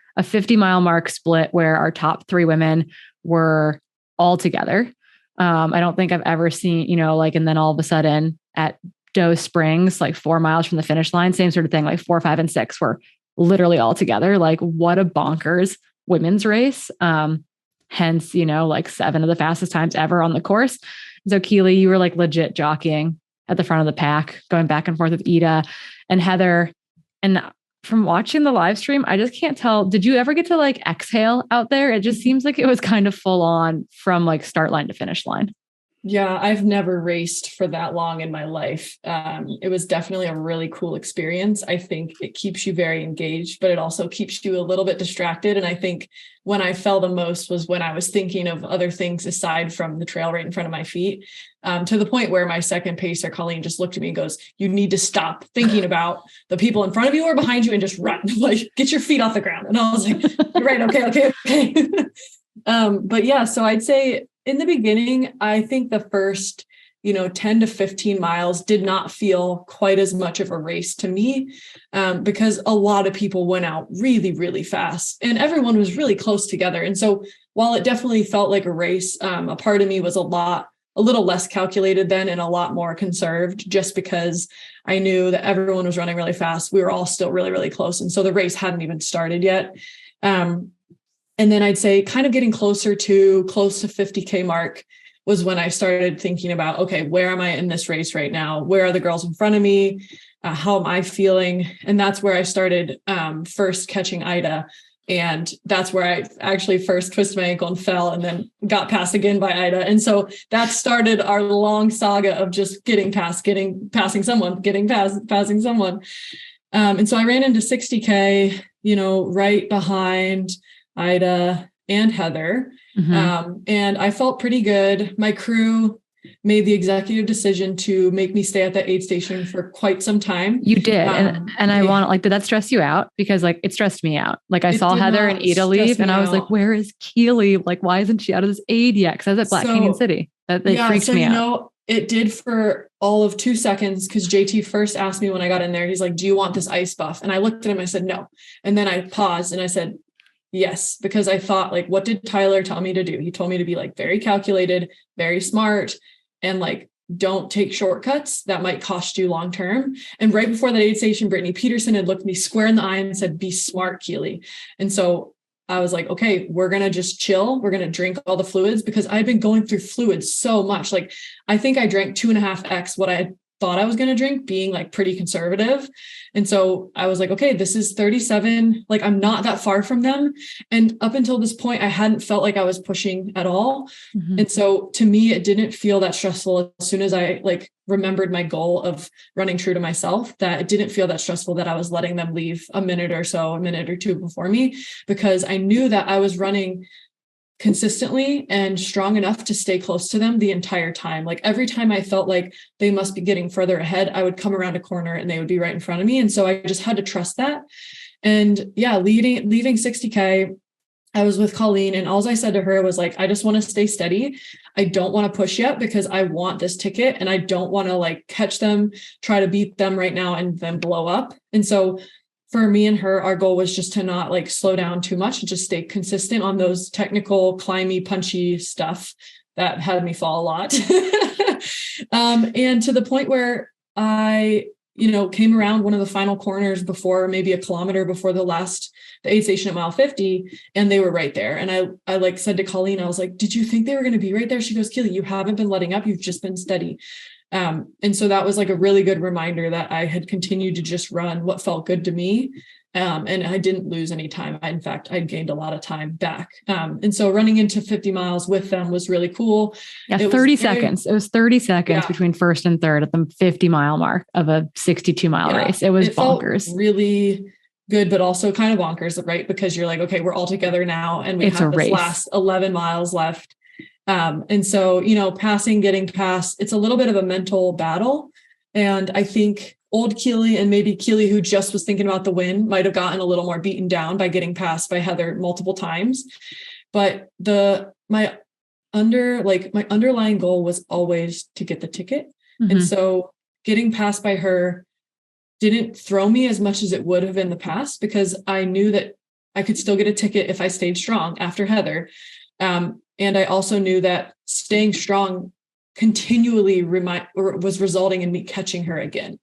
mile mark split where our top 3 women were all together. I don't think I've ever seen, like, and then all of a sudden at Doe Springs, like 4 miles from the finish line, same sort of thing, like 4, 5, and 6 were literally all together. Like what a bonkers women's race. Hence, like 7 of the fastest times ever on the course. So Keely, you were like legit jockeying at the front of the pack, going back and forth with Ida and Heather. And from watching the live stream, I just can't tell. Did you ever get to like exhale out there? It just seems like it was kind of full on from like start line to finish line. Yeah, I've never raced for that long in my life. It was definitely a really cool experience. I think it keeps you very engaged, but it also keeps you a little bit distracted. And I think when I fell the most was when I was thinking of other things aside from the trail right in front of my feet, to the point where my second pacer, Colleen, just looked at me and goes, you need to stop thinking about the people in front of you or behind you and just run, like get your feet off the ground. And I was like, you're right. Okay. But yeah, so I'd say in the beginning, I think the first, 10 to 15 miles did not feel quite as much of a race to me, because a lot of people went out really, really fast and everyone was really close together. And so while it definitely felt like a race, a part of me was a little less calculated then and a lot more conserved, just because I knew that everyone was running really fast. We were all still really, really close. And so the race hadn't even started yet. And then I'd say kind of getting close to 50K mark was when I started thinking about, okay, where am I in this race right now? Where are the girls in front of me? How am I feeling? And that's where I started first catching Ida. And that's where I actually first twisted my ankle and fell and then got passed again by Ida. And so that started our long saga of just passing someone. And so I ran into 60K, right behind Ida and Heather. And I felt pretty good. My crew made the executive decision to make me stay at that aid station for quite some time. You did. And I want did that stress you out? Because like it stressed me out. Like I saw Heather and Ida leave and I was like, where is Keely? Like, why isn't she out of this aid yet? Cause I was at Black Canyon City. That freaked me out. It did for all of 2 seconds. Cause JT first asked me when I got in there, he's like, do you want this ice buff? And I looked at him, I said, no. And then I paused and I said, yes, because I thought like, what did Tyler tell me to do? He told me to be like very calculated, very smart, and like, don't take shortcuts that might cost you long-term. And right before that aid station, Brittany Peterson had looked me square in the eye and said, be smart, Keely. And so I was like, okay, we're going to just chill. We're going to drink all the fluids, because I've been going through fluids so much. Like I think I drank 2.5x what I thought I was going to drink, being like pretty conservative. And so I was like, okay, this is 37. Like I'm not that far from them. And up until this point, I hadn't felt like I was pushing at all. And so to me, it didn't feel that stressful. As soon as I like remembered my goal of running true to myself, that it didn't feel that stressful that I was letting them leave a minute or 2 before me, because I knew that I was running consistently and strong enough to stay close to them the entire time. Like every time I felt like they must be getting further ahead, I would come around a corner and they would be right in front of me. And so I just had to trust that. And yeah, leaving 60K, I was with Colleen, and all I said to her was like, I just want to stay steady. I don't want to push yet because I want this ticket and I don't want to like catch them, try to beat them right now and then blow up. And so for me and her, our goal was just to not like slow down too much and just stay consistent on those technical, climby, punchy stuff that had me fall a lot. And to the point where I, came around one of the final corners before, maybe a kilometer before the aid station at mile 50, and they were right there. And I like said to Colleen, I was like, did you think they were going to be right there? She goes, Keely, you haven't been letting up. You've just been steady. And so that was like a really good reminder that I had continued to just run what felt good to me. And I didn't lose any time. In fact, I gained a lot of time back. And so running into 50 miles with them was really cool. Yeah, 30 seconds. It was 30 seconds between first and third at the 50-mile mark of a 62-mile race. It was bonkers. Really good, but also kind of bonkers, right? Because you're like, okay, we're all together now, and we have this last 11 miles left. And so, getting past, it's a little bit of a mental battle. And I think old Keely and maybe Keely, who just was thinking about the win, might have gotten a little more beaten down by getting passed by Heather multiple times. But my underlying goal was always to get the ticket. Mm-hmm. And so getting passed by her didn't throw me as much as it would have in the past, because I knew that I could still get a ticket if I stayed strong after Heather. And I also knew that staying strong continually was resulting in me catching her again.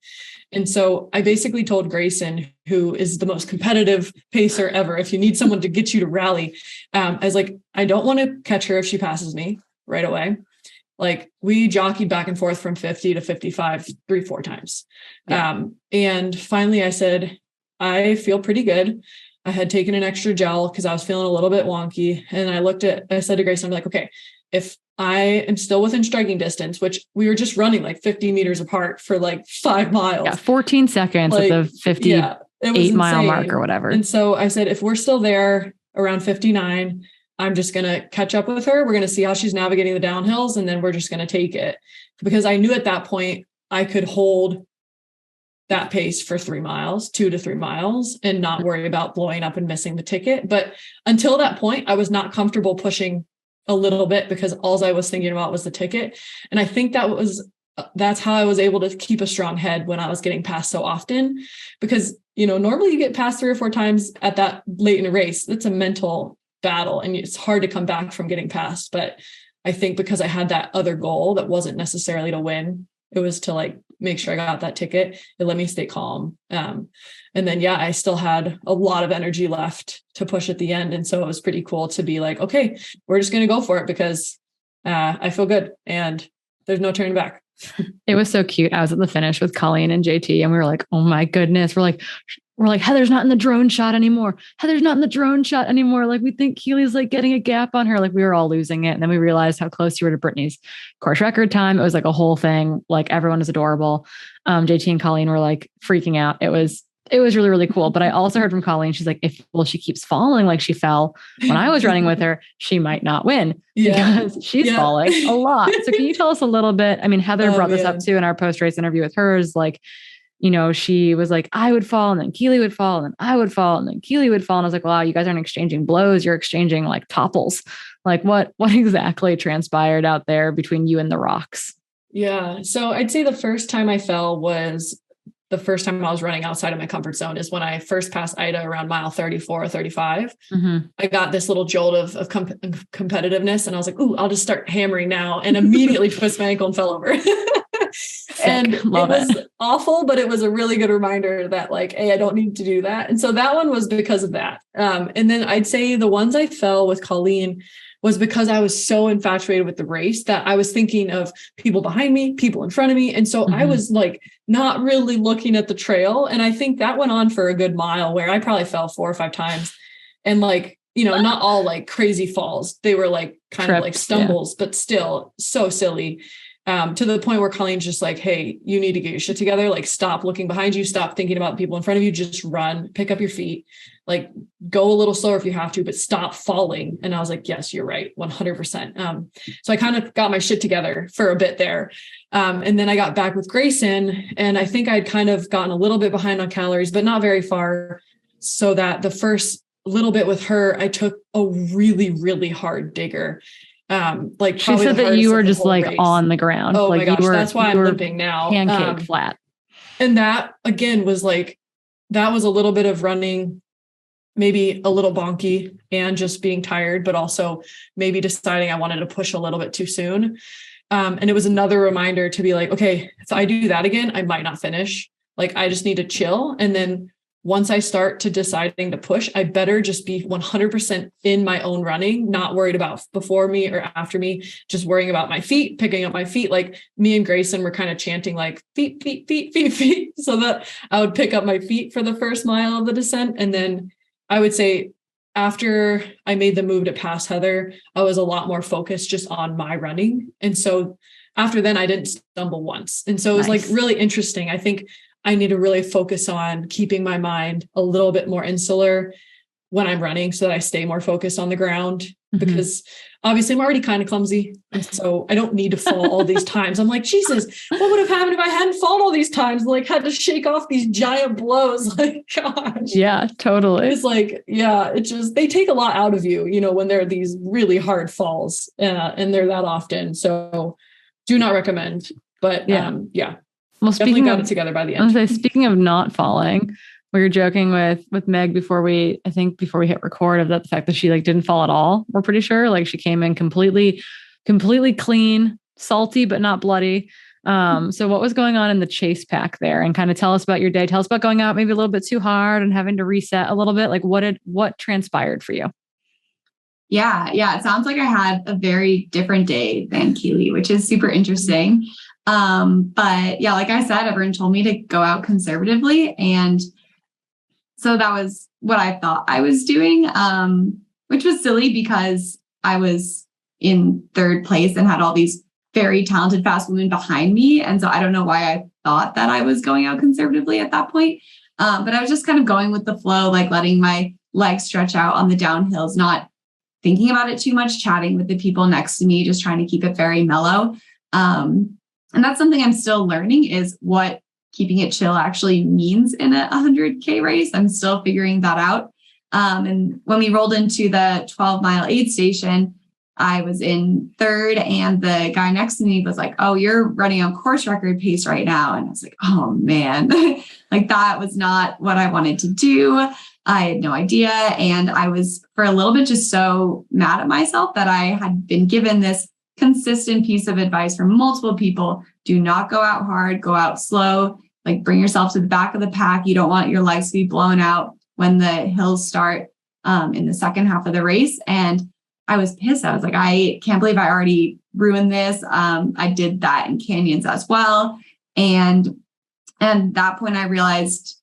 And so I basically told Grayson, who is the most competitive pacer ever, if you need someone to get you to rally, I was like, I don't want to catch her if she passes me right away. Like, we jockeyed back and forth from 50 to 55, 3-4 times. Yeah. And finally I said, I feel pretty good. I had taken an extra gel because I was feeling a little bit wonky. And I said to Grayson, I'm like, okay, if I am still within striking distance, which we were just running like 50 meters apart for like 5 miles. Yeah, 14 seconds at the 58-mile mark or whatever. And so I said, if we're still there around 59, I'm just going to catch up with her. We're going to see how she's navigating the downhills, and then we're just going to take it. Because I knew at that point I could hold that pace for 3 miles, 2 to 3 miles, and not worry about blowing up and missing the ticket. But until that point, I was not comfortable pushing a little bit, because all I was thinking about was the ticket. And I think that's how I was able to keep a strong head when I was getting passed so often, because, normally you get passed 3 or 4 times at that late in a race. It's a mental battle, and it's hard to come back from getting passed. But I think because I had that other goal that wasn't necessarily to win, it was to like make sure I got that ticket. It let me stay calm. And then, I still had a lot of energy left to push at the end. And so it was pretty cool to be like, okay, we're just going to go for it, because I feel good and there's no turning back. It was so cute. I was at the finish with Colleen and JT, and we were like, oh my goodness. We're like, Heather's not in the drone shot anymore. Like, we think Keely's like getting a gap on her. Like, we were all losing it. And then we realized how close you were to Brittany's course record time. It was like a whole thing. Like, everyone is adorable. JT and Colleen were like freaking out. It was really, really cool. But I also heard from Colleen, she's like, if she keeps falling like she fell when I was running with her, she might not win because she's falling a lot. So can you tell us a little bit? I mean, Heather brought this up too in our post-race interview with hers. Like, she was like, I would fall, and then Keely would fall, and then I would fall, and then Keely would fall. And I was like, wow, you guys aren't exchanging blows. You're exchanging like topples. Like, what exactly transpired out there between you and the rocks? Yeah. So I'd say the first time I fell was the first time I was running outside of my comfort zone, is when I first passed Ida around mile 34 or 35. Mm-hmm. I got this little jolt of competitiveness, and I was like, ooh, I'll just start hammering now, and immediately twisted my ankle and fell over. And it was awful, but it was a really good reminder that like, hey, I don't need to do that. And so that one was because of that. And then I'd say the ones I fell with Colleen was because I was so infatuated with the race that I was thinking of people behind me, people in front of me. And so I was like, not really looking at the trail. And I think that went on for a good mile, where I probably fell 4 or 5 times, and like, not all like crazy falls. They were like kind of like stumbles, but still so silly. To the point where Colleen's just like, hey, you need to get your shit together. Like, stop looking behind you. Stop thinking about people in front of you. Just run, pick up your feet, like go a little slower if you have to, but stop falling. And I was like, yes, you're right. 100%. So I kind of got my shit together for a bit there. And then I got back with Grayson, and I think I'd kind of gotten a little bit behind on calories, but not very far. So that the first little bit with her, I took a really, really hard digger. Like, she said that you were just like race. On the ground. Oh like, my gosh, that's why I'm limping now. Pancake flat. And that again was like, that was a little bit of running, maybe a little bonky and just being tired, but also maybe deciding I wanted to push a little bit too soon. And it was another reminder to be like, okay, if I do that again, I might not finish. Like, I just need to chill. And then once I start to deciding to push, I better just be 100% in my own running, not worried about before me or after me, just worrying about my feet, picking up my feet. Like me and Grayson were kind of chanting like feet, feet, feet, feet, feet, so that I would pick up my feet for the first mile of the descent. And then I would say after I made the move to pass Heather, I was a lot more focused just on my running. And so after then I didn't stumble once. And so it was like really interesting. I think I need to really focus on keeping my mind a little bit more insular when I'm running so that I stay more focused on the ground, because obviously I'm already kind of clumsy. And so I don't need to fall all these times. I'm like, Jesus, what would have happened if I hadn't fallen all these times? Like, had to shake off these giant blows. Like, gosh. Yeah, totally. It's like, yeah, it just, they take a lot out of you, you know, when there are these really hard falls and they're that often. So do not recommend, but yeah. Well, definitely got it together by the end. Speaking of not falling, we were joking with Meg before we hit record of that, the fact that she like didn't fall at all. We're pretty sure like she came in completely clean, salty, but not bloody. So what was going on in the chase pack there? And kind of tell us about your day. Tell us about going out maybe a little bit too hard and having to reset a little bit. Like what transpired for you? Yeah. It sounds like I had a very different day than Keely, which is super interesting. But yeah, like I said, everyone told me to go out conservatively. And so that was what I thought I was doing, which was silly because I was in third place and had all these very talented, fast women behind me. And so I don't know why I thought that I was going out conservatively at that point. But I was just kind of going with the flow, like letting my legs stretch out on the downhills, not thinking about it too much, chatting with the people next to me, just trying to keep it very mellow. And that's something I'm still learning, is what keeping it chill actually means in a 100K race. I'm still figuring that out. And when we rolled into the 12-mile aid station, I was in third, and the guy next to me was like, "Oh, you're running on course record pace right now." And I was like, "Oh man," like that was not what I wanted to do. I had no idea. And I was for a little bit just so mad at myself that I had been given this consistent piece of advice from multiple people. Do not go out hard, go out slow, like bring yourself to the back of the pack. You don't want your legs to be blown out when the hills start in the second half of the race. And I was pissed. I was like, I can't believe I already ruined this. I did that in canyons as well. And at that point I realized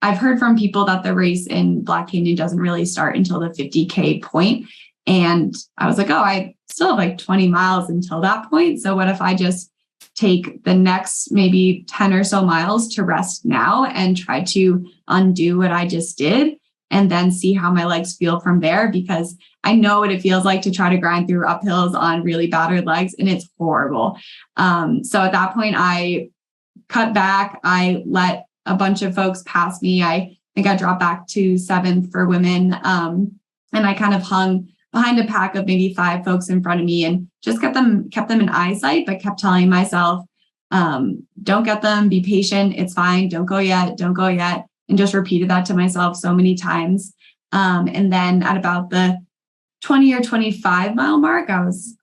I've heard from people that the race in Black Canyon doesn't really start until the 50K point. And I was like, oh, I still have like 20 miles until that point. So what if I just take the next maybe 10 or so miles to rest now and try to undo what I just did, and then see how my legs feel from there? Because I know what it feels like to try to grind through uphills on really battered legs, and it's horrible. So at that point, I cut back. I let a bunch of folks pass me. I think I dropped back to 7th for women. And I kind of hung behind a pack of maybe 5 folks in front of me and just kept them in eyesight, but kept telling myself, don't get them, be patient. It's fine. Don't go yet. And just repeated that to myself so many times. And then at about the 20 or 25 mile mark,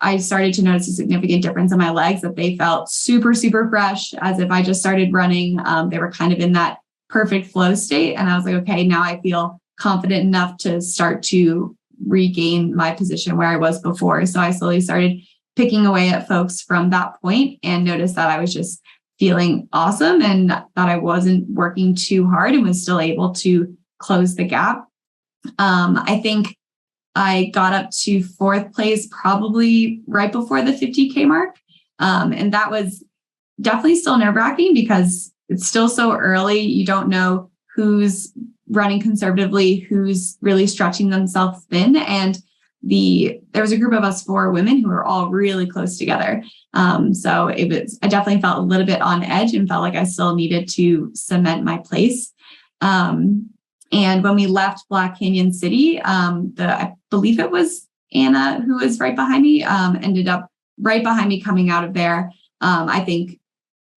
I started to notice a significant difference in my legs, that they felt super, super fresh, as if I just started running. They were kind of in that perfect flow state. And I was like, okay, now I feel confident enough to start to regain my position where I was before. So I slowly started picking away at folks from that point and noticed that I was just feeling awesome and that I wasn't working too hard and was still able to close the gap. I think I got up to 4th place probably right before the 50K mark. And that was definitely still nerve-wracking because it's still so early. You don't know who's running conservatively, who's really stretching themselves thin. And there was a group of us 4 women who were all really close together. So I definitely felt a little bit on edge and felt like I still needed to cement my place. And when we left Black Canyon City, I believe it was Anna who was right behind me, ended up right behind me coming out of there. I think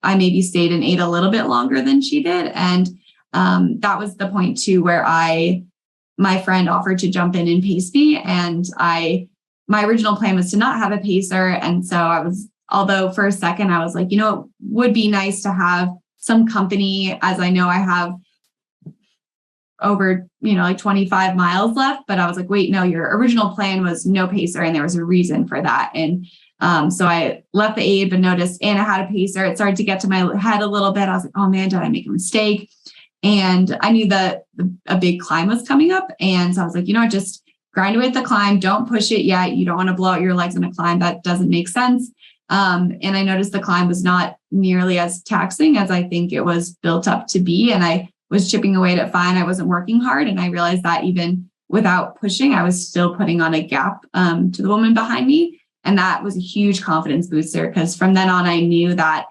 I maybe stayed and ate a little bit longer than she did. And that was the point too where my friend offered to jump in and pace me. And my original plan was to not have a pacer. And so I was although for a second I was like, it would be nice to have some company, as I know I have over, like 25 miles left. But I was like, wait, no, your original plan was no pacer. And there was a reason for that. And so I left the aid, but noticed Anna had a pacer. It started to get to my head a little bit. I was like, oh man, did I make a mistake? And I knew that a big climb was coming up. And so I was like, just grind away at the climb. Don't push it yet. You don't want to blow out your legs on a climb. That doesn't make sense. And I noticed the climb was not nearly as taxing as I think it was built up to be. And I was chipping away at it fine. I wasn't working hard. And I realized that even without pushing, I was still putting on a gap to the woman behind me. And that was a huge confidence booster, because from then on, I knew that,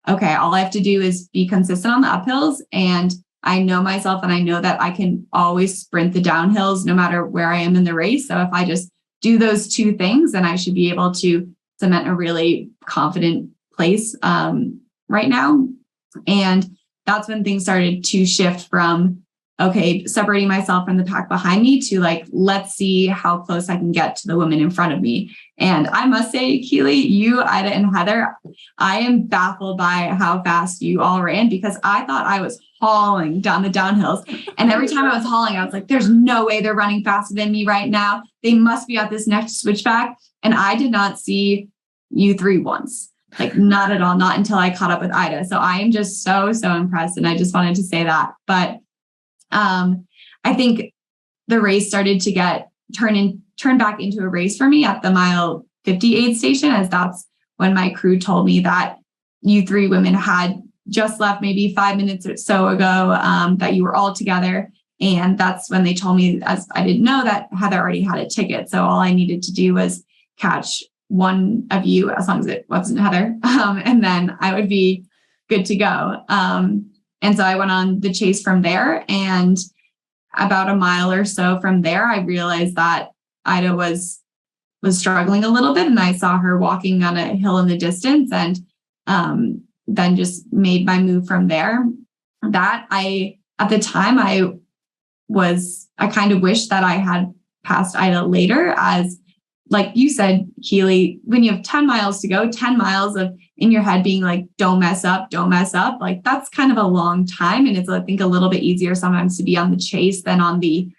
okay, all I have to do is be consistent on the uphills. And I know myself, and I know that I can always sprint the downhills no matter where I am in the race. So if I just do those two things, then I should be able to cement a really confident place right now. And that's when things started to shift from, okay, separating myself from the pack behind me to like, let's see how close I can get to the woman in front of me. And I must say, Keely, you, Ida, and Heather, I am baffled by how fast you all ran, because I thought I was hauling down the downhills. And every time I was hauling, I was like, there's no way they're running faster than me right now. They must be at this next switchback. And I did not see you three once. Like not at all, not until I caught up with Ida. So I am just so impressed. And I just wanted to say that. But I think the race started to get turned back into a race for me at the mile 50 aid station, as that's when my crew told me that you three women had just left maybe 5 minutes or so ago, that you were all together. And that's when they told me, as I didn't know, that Heather already had a ticket. So all I needed to do was catch one of you, as long as it wasn't Heather. And then I would be good to go. And so I went on the chase from there. And about a mile or so from there, I realized that Ida was struggling a little bit. And I saw her walking on a hill in the distance, and then just made my move from there. At the time, I kind of wished that I had passed Ida later, as like you said, Keely, when you have 10 miles to go, 10 miles of in your head being like, don't mess up, like that's kind of a long time. And it's, I think, a little bit easier sometimes to be on the chase than on the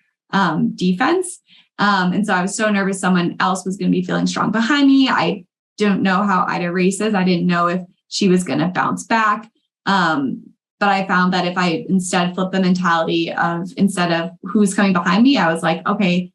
defense. And so I was so nervous someone else was going to be feeling strong behind me. I don't know how Ida races. I didn't know if she was going to bounce back. But I found that if I instead flipped the mentality of, instead of who's coming behind me, I was like, okay,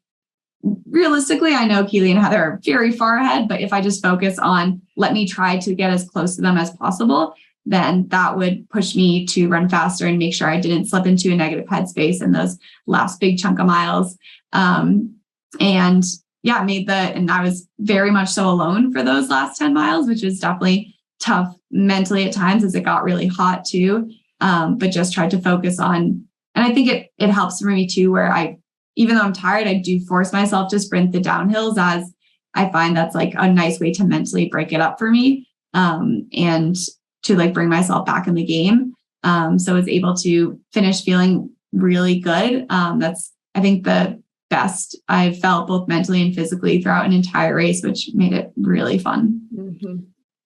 realistically, I know Keely and Heather are very far ahead, but if I just focus on, let me try to get as close to them as possible, then that would push me to run faster and make sure I didn't slip into a negative headspace in those last big chunk of miles. And yeah, and I was very much so alone for those last 10 miles, which was definitely tough mentally at times, as it got really hot too. But just tried to focus on, and I think it helps for me too, where even though I'm tired, I do force myself to sprint the downhills, as I find that's like a nice way to mentally break it up for me, and to like bring myself back in the game. So I was able to finish feeling really good. That's, I think, the best I've felt both mentally and physically throughout an entire race, which made it really fun. Mm-hmm.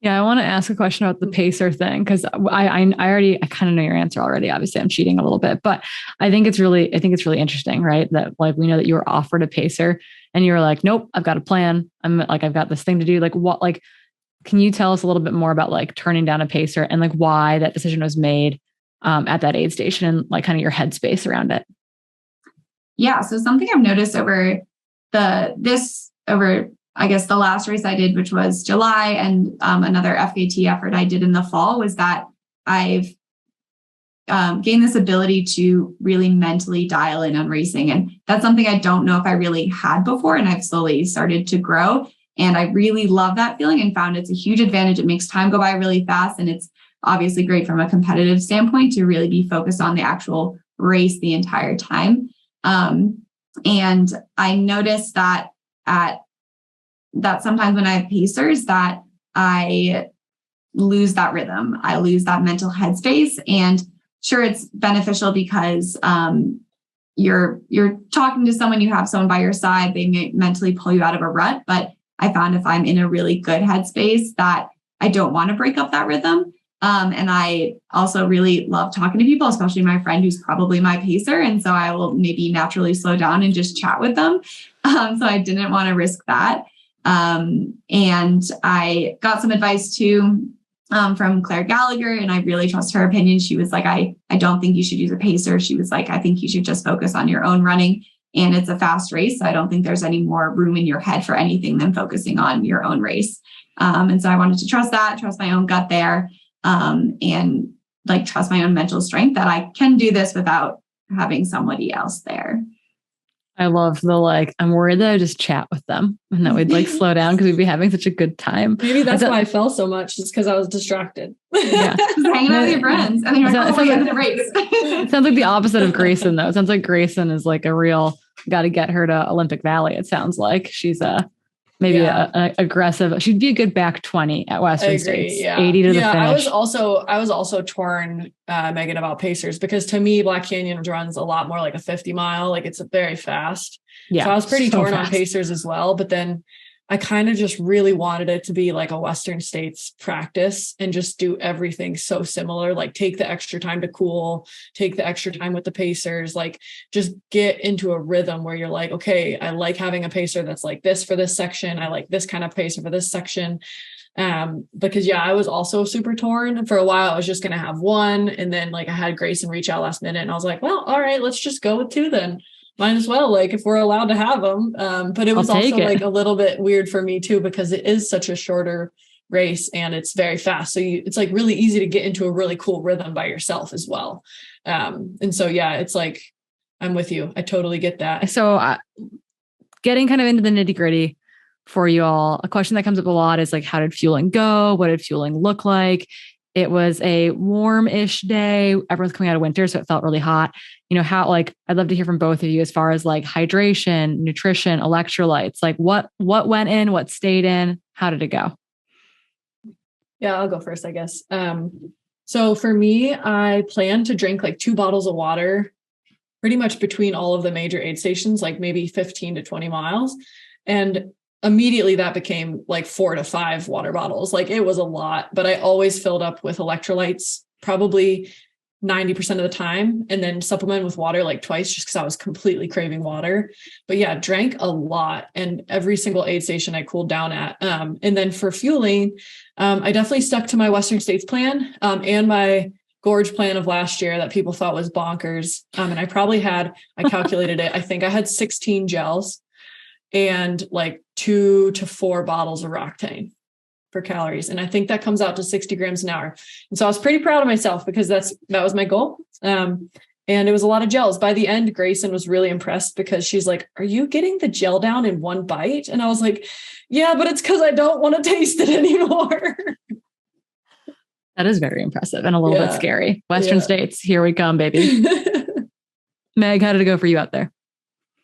Yeah, I want to ask a question about the pacer thing, because I kind of know your answer already. Obviously, I'm cheating a little bit, but I think it's really interesting, right? That like we know that you were offered a pacer, and you were like, nope, I've got a plan. I've got this thing to do. Like what? Like, can you tell us a little bit more about like turning down a pacer and like why that decision was made at that aid station, and like kind of your headspace around it? Yeah, so something I've noticed over I guess the last race I did, which was July, and another FKT effort I did in the fall, was that I've gained this ability to really mentally dial in on racing. And that's something I don't know if I really had before, and I've slowly started to grow. And I really love that feeling and found it's a huge advantage. It makes time go by really fast. And it's obviously great from a competitive standpoint to really be focused on the actual race the entire time. And I noticed that sometimes when I have pacers, that I lose that rhythm. I lose that mental headspace. And sure, it's beneficial because you're talking to someone, you have someone by your side, they may mentally pull you out of a rut. But I found if I'm in a really good headspace, that I don't want to break up that rhythm. And I also really love talking to people, especially my friend who's probably my pacer. And so I will maybe naturally slow down and just chat with them. So I didn't want to risk that. And I got some advice too, from Claire Gallagher, and I really trust her opinion. She was like, I don't think you should use a pacer. She was like, I think you should just focus on your own running. And it's a fast race. So I don't think there's any more room in your head for anything than focusing on your own race. And so I wanted to trust my own gut there. And like trust my own mental strength that I can do this without having somebody else there. I love I'm worried that I just chat with them and that we'd slow down because we'd be having such a good time. Maybe that's why I fell so much, just because I was distracted. Yeah. Just hanging out with your friends. And then you're like, the race. It sounds like the opposite of Grayson though. It sounds like Grayson is like a real, got to get her to Olympic Valley. It sounds like she's maybe a aggressive. She'd be a good back 20 at Western States. Yeah. 80 to the finish. I was also torn, Megan, about pacers, because to me, Black Canyon runs a lot more like a 50 mile. Like it's very fast. Yeah. So I was pretty torn on pacers as well. But then I kind of just really wanted it to be like a Western States practice and just do everything so similar, like take the extra time to cool, take the extra time with the pacers, like just get into a rhythm where you're like, okay, I like having a pacer that's like this for this section. I like this kind of pacer for this section. Because I was also super torn. For a while, I was just going to have one. And then I had Grayson reach out last minute and I was like, well, all right, let's just go with two then. Might as well, if we're allowed to have them. But it was also a little bit weird for me too, because it is such a shorter race and it's very fast. So it's really easy to get into a really cool rhythm by yourself as well. And so, it's I'm with you. I totally get that. So getting kind of into the nitty gritty for you all, a question that comes up a lot is how did fueling go? What did fueling look like? It was a warm-ish day. Everyone's coming out of winter, so it felt really hot. How, I'd love to hear from both of you as far as hydration, nutrition, electrolytes, what went in, what stayed in, how did it go? Yeah, I'll go first, I guess. So for me, I plan to drink 2 bottles of water pretty much between all of the major aid stations, maybe 15 to 20 miles. And immediately that became 4 to 5 water bottles. It was a lot, but I always filled up with electrolytes, probably 90% of the time, and then supplement with water twice, just because I was completely craving water. But drank a lot, and every single aid station I cooled down at. And then for fueling, I definitely stuck to my Western States plan and my gorge plan of last year that people thought was bonkers. And I calculated it. I think I had 16 gels and 2 to 4 bottles of Roctane for calories. And I think that comes out to 60 grams an hour. And so I was pretty proud of myself because that was my goal. And it was a lot of gels. By the end, Grayson was really impressed because she's like, are you getting the gel down in one bite? And I was like, yeah, but it's because I don't want to taste it anymore. That is very impressive and a little bit scary. Western States, here we come, baby. Meg, how did it go for you out there?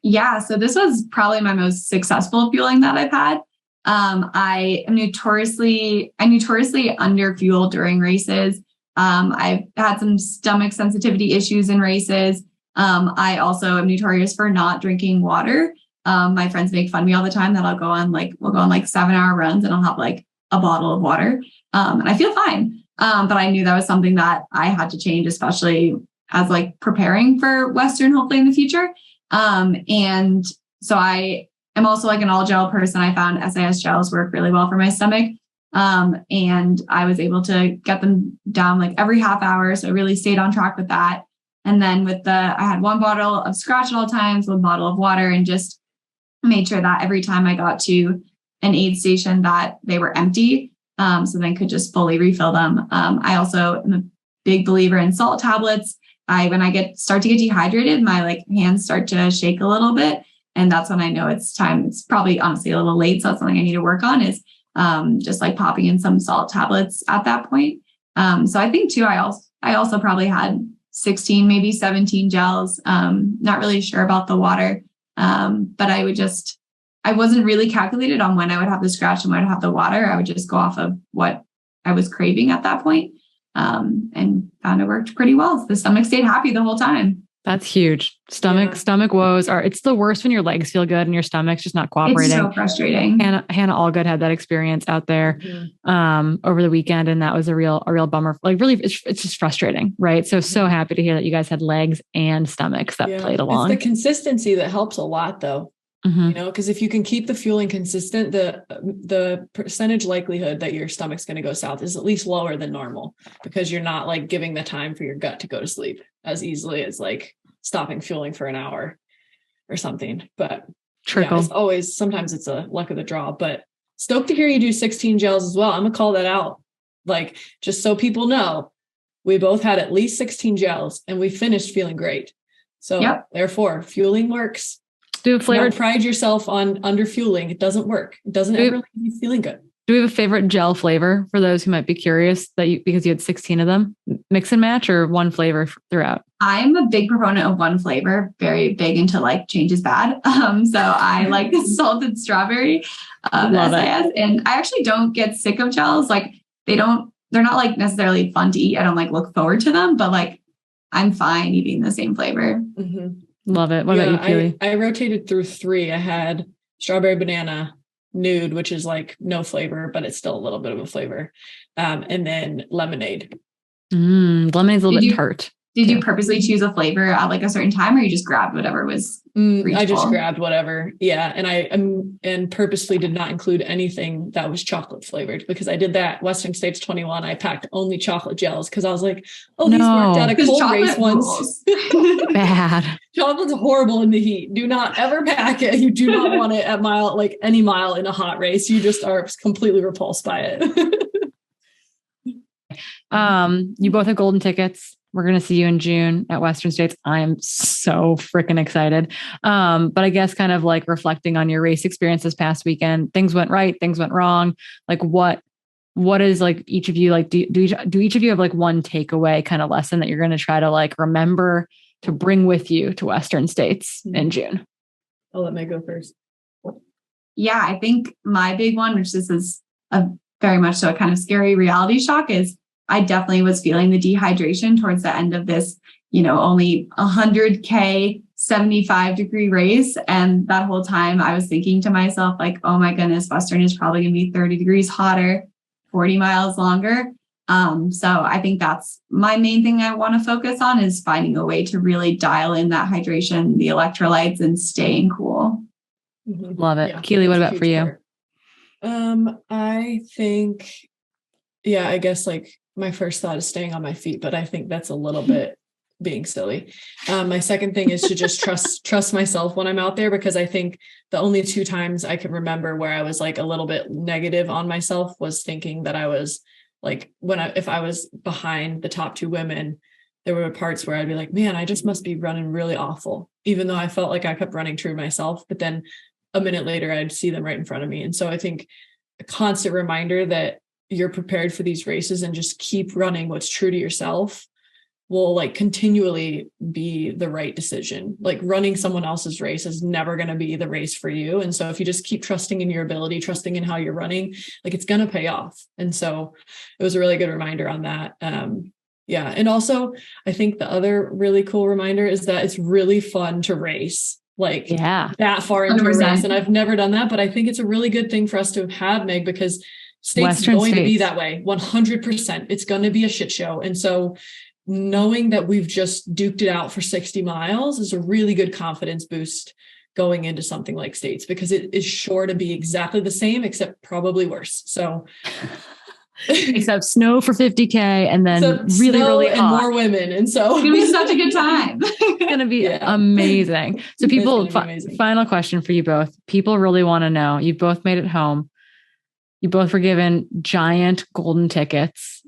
Yeah, so this was probably my most successful fueling that I've had. I notoriously underfuel during races. I've had some stomach sensitivity issues in races. I also am notorious for not drinking water. My friends make fun of me all the time that we'll go on 7-hour runs and I'll have a bottle of water. And I feel fine. But I knew that was something that I had to change, especially as preparing for Western, hopefully in the future. And so I am also an all gel person. I found SIS gels work really well for my stomach. And I was able to get them down every half hour. So I really stayed on track with that. And then I had 1 bottle of Scratch at all times, 1 bottle of water, and just made sure that every time I got to an aid station that they were empty. So then I could just fully refill them. I also am a big believer in salt tablets. When I start to get dehydrated, my hands start to shake a little bit. And that's when I know it's time. It's probably honestly a little late. So that's something I need to work on is just popping in some salt tablets at that point. So I think too, I also probably had 16, maybe 17 gels. Not really sure about the water. But I wasn't really calculated on when I would have the Scratch and when I would have the water. I would just go off of what I was craving at that point. And found it worked pretty well. The stomach stayed happy the whole time. That's huge. Stomach woes it's the worst when your legs feel good and your stomach's just not cooperating. It's so frustrating. Hannah Allgood had that experience out there over the weekend. And that was a real bummer. Like really, it's just frustrating. Right. So happy to hear that you guys had legs and stomachs that played along. It's the consistency that helps a lot though. You know, because if you can keep the fueling consistent, the percentage likelihood that your stomach's going to go south is at least lower than normal, because you're not like giving the time for your gut to go to sleep as easily as like stopping fueling for an hour or something. But sometimes it's a luck of the draw, but stoked to hear you do 16 gels as well. I'm gonna call that out. Like, just so people know, we both had at least 16 gels and we finished feeling great. So therefore fueling works. Do a flavor. Don't pride yourself on under fueling. It doesn't work. It doesn't ever leave you feeling good. Do we have a favorite gel flavor for those who might be curious because you had 16 of them? Mix and match or one flavor throughout? I'm a big proponent of one flavor, very big into like change is bad. So I like the salted strawberry, Love it. And I actually don't get sick of gels. Like they're not like necessarily fun to eat. I don't like look forward to them, but like I'm fine eating the same flavor. Love it. What about you, Keely? I rotated through 3. I had strawberry banana, nude, which is like no flavor, but it's still a little bit of a flavor. And then lemonade. Lemonade's a little bit tart. Did you purposely choose a flavor at like a certain time, or you just grabbed whatever was reachable? I just grabbed whatever. Yeah. And I purposely did not include anything that was chocolate flavored, because I did that Western States 21. I packed only chocolate gels because I was like, these worked at a cold race once. Bad. Chocolate's horrible in the heat. Do not ever pack it. You do not want it at any mile in a hot race. You just are completely repulsed by it. You both have golden tickets. We're going to see you in June at Western States. I am so freaking excited. But I guess kind of like reflecting on your race experience this past weekend, things went right, things went wrong. Like what is like each of you, like, do each of you have like one takeaway kind of lesson that you're going to try to like remember to bring with you to Western States in June? I'll let Meg go first. Yeah, I think my big one, which this is a very much so a kind of scary reality shock, is I definitely was feeling the dehydration towards the end of this, only 100K, 75-degree race. And that whole time I was thinking to myself, like, oh my goodness, Western is probably going to be 30 degrees hotter, 40 miles longer. So I think that's my main thing I want to focus on, is finding a way to really dial in that hydration, the electrolytes, and staying cool. Love it. Yeah, Keely, what about for you? I think, I guess like my first thought is staying on my feet, but I think that's a little bit being silly. My second thing is to just trust myself when I'm out there, because I think the only 2 times I can remember where I was like a little bit negative on myself was thinking that I was like, if I was behind the top 2 women, there were parts where I'd be like, man, I just must be running really awful, even though I felt like I kept running true to myself. But then a minute later, I'd see them right in front of me. And so I think a constant reminder that you're prepared for these races and just keep running what's true to yourself will like continually be the right decision. Like running someone else's race is never going to be the race for you. And so if you just keep trusting in your ability, trusting in how you're running, like it's going to pay off. And so it was a really good reminder on that. And also I think the other really cool reminder is that it's really fun to race. Like that far into 100%. A race. And I've never done that, but I think it's a really good thing for us to have had, Meg, because States is going to be that way. 100%. It's going to be a shit show. And so knowing that we've just duked it out for 60 miles is a really good confidence boost going into something like States, because it is sure to be exactly the same, except probably worse. So except snow for 50K and then really hot. And more women. And so it's going to be such a good time. It's going to be amazing. So people, final question for you both. People really want to know, you both made it home. You both were given giant golden tickets.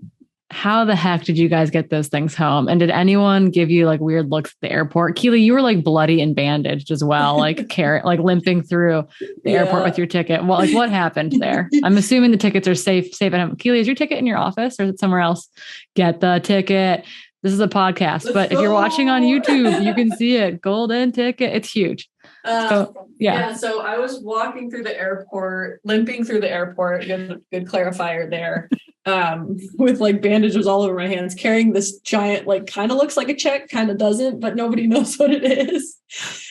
How the heck did you guys get those things home? And did anyone give you like weird looks at the airport? Keely, you were like bloody and bandaged as well, like like limping through the airport with your ticket. Well, like what happened there? I'm assuming the tickets are safe at home. Keely, is your ticket in your office or is it somewhere else? Get the ticket. This is a podcast, but if you're watching on YouTube, you can see it. Golden ticket. It's huge. So I was walking through the airport, limping through the airport. Good clarifier there. with like bandages all over my hands, carrying this giant, like kind of looks like a check, kind of doesn't, but nobody knows what it is.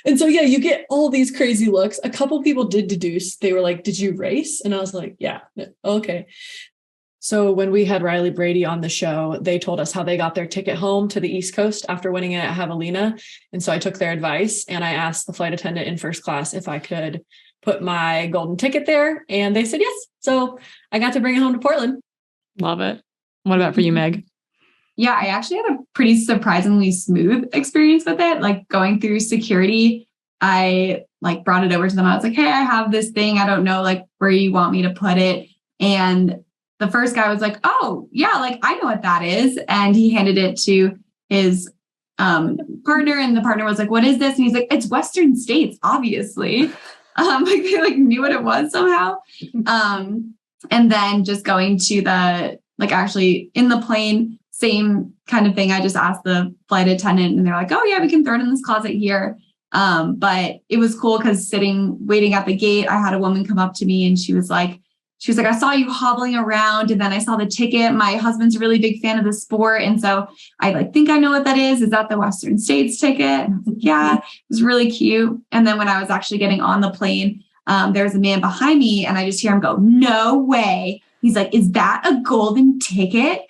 And so, yeah, you get all these crazy looks. A couple people did deduce. They were like, did you race? And I was like, yeah, okay. So when we had Riley Brady on the show, they told us how they got their ticket home to the East Coast after winning it at Javelina. And so I took their advice and I asked the flight attendant in first class if I could put my golden ticket there. And they said yes. So I got to bring it home to Portland. Love it. What about for you, Meg? Yeah, I actually had a pretty surprisingly smooth experience with it. Like going through security, I like brought it over to them. I was like, hey, I have this thing. I don't know like where you want me to put it. And the first guy was like, oh yeah, like I know what that is. And he handed it to his partner. And the partner was like, what is this? And he's like, it's Western States, obviously. Like they like knew what it was somehow. And then just going to the, like actually in the plane, same kind of thing. I just asked the flight attendant and they're like, oh yeah, we can throw it in this closet here. But it was cool because waiting at the gate, I had a woman come up to me and she was like, I saw you hobbling around and then I saw the ticket. My husband's a really big fan of the sport. And so I like, think I know what that is. Is that the Western States ticket? And I was like, yeah, it was really cute. And then when I was actually getting on the plane, there was a man behind me and I just hear him go, no way. He's like, is that a golden ticket?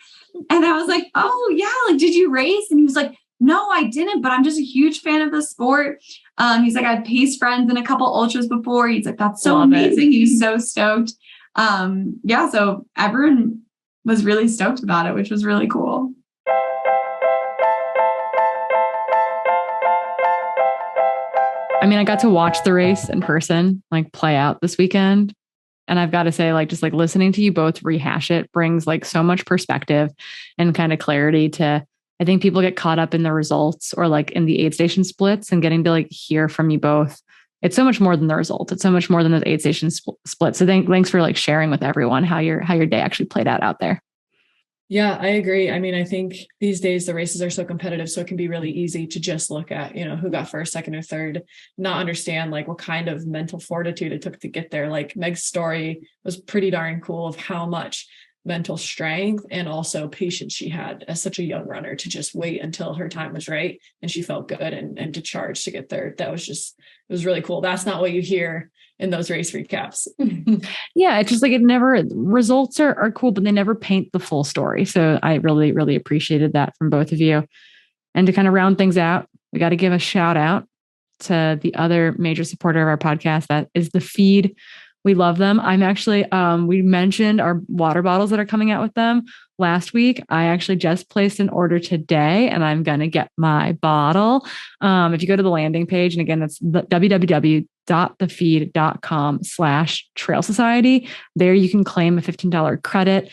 And I was like, oh yeah. Like, did you race? And he was like, no, I didn't, but I'm just a huge fan of the sport. He's like, I've paced friends in a couple ultras before. He's like, that's so amazing. He was so stoked. Yeah. So everyone was really stoked about it, which was really cool. I mean, I got to watch the race in person, like play out this weekend. And I've got to say, like, just like listening to you both rehash it brings like so much perspective and kind of clarity to, I think people get caught up in the results or like in the aid station splits, and getting to like hear from you both. It's so much more than the result. It's so much more than the aid station split. So thanks for like sharing with everyone how your day actually played out there. Yeah, I agree. I mean, I think these days the races are so competitive, so it can be really easy to just look at, who got first, second, or third, not understand like what kind of mental fortitude it took to get there. Like Meg's story was pretty darn cool of how much mental strength and also patience she had as such a young runner to just wait until her time was right and she felt good and to charge to get there. It was really cool. That's not what you hear in those race recaps. Yeah. It's just like results are cool, but they never paint the full story. So I really, really appreciated that from both of you. And to kind of round things out, we got to give a shout out to the other major supporter of our podcast. That is The Feed. We love them. I'm actually, we mentioned our water bottles that are coming out with them last week. I actually just placed an order today and I'm going to get my bottle. If you go to the landing page, and again, that's www.thefeed.com/Trail Society. There you can claim a $15 credit.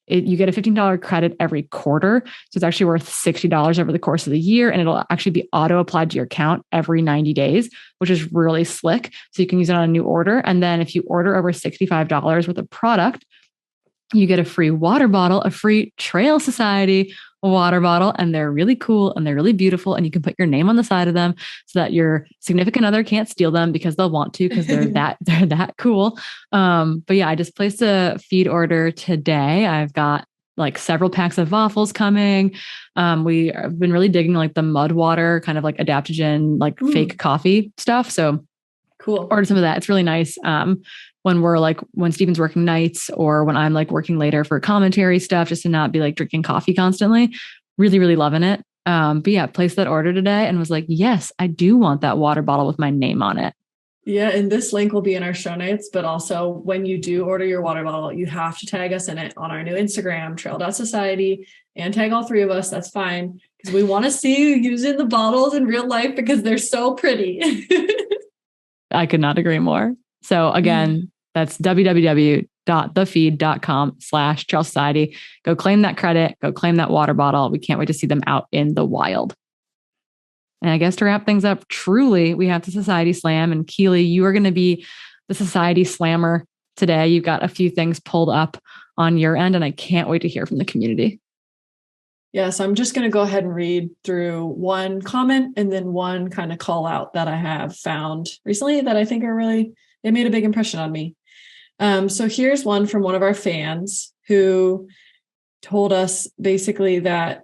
You get a $15 credit every quarter. So it's actually worth $60 over the course of the year. And it'll actually be auto applied to your account every 90 days, which is really slick. So you can use it on a new order. And then if you order over $65 worth of product, you get a free water bottle, a free Trail Society water bottle. And they're really cool and they're really beautiful. And you can put your name on the side of them so that your significant other can't steal them because they'll want to, because they're that cool. But yeah, I just placed a feed order today. I've got like several packs of waffles coming. We have been really digging like the mud water, kind of like adaptogen, like fake coffee stuff. So cool. Ordered some of that. It's really nice. When Stephen's working nights or when I'm like working later for commentary stuff, just to not be like drinking coffee constantly. Really, really loving it. But yeah, placed that order today and was like, yes, I do want that water bottle with my name on it. Yeah. And this link will be in our show notes, but also when you do order your water bottle, you have to tag us in it on our new Instagram, trail.society, and tag all three of us. That's fine. Because we want to see you using the bottles in real life because they're so pretty. I could not agree more. So again, that's www.thefeed.com/Trail Society. Go claim that credit. Go claim that water bottle. We can't wait to see them out in the wild. And I guess to wrap things up, truly, we have the Society Slam. And Keely, you are going to be the Society Slammer today. You've got a few things pulled up on your end, and I can't wait to hear from the community. Yeah, so I'm just going to go ahead and read through one comment and then one kind of call out that I have found recently that I think they made a big impression on me. So here's one from one of our fans who told us basically that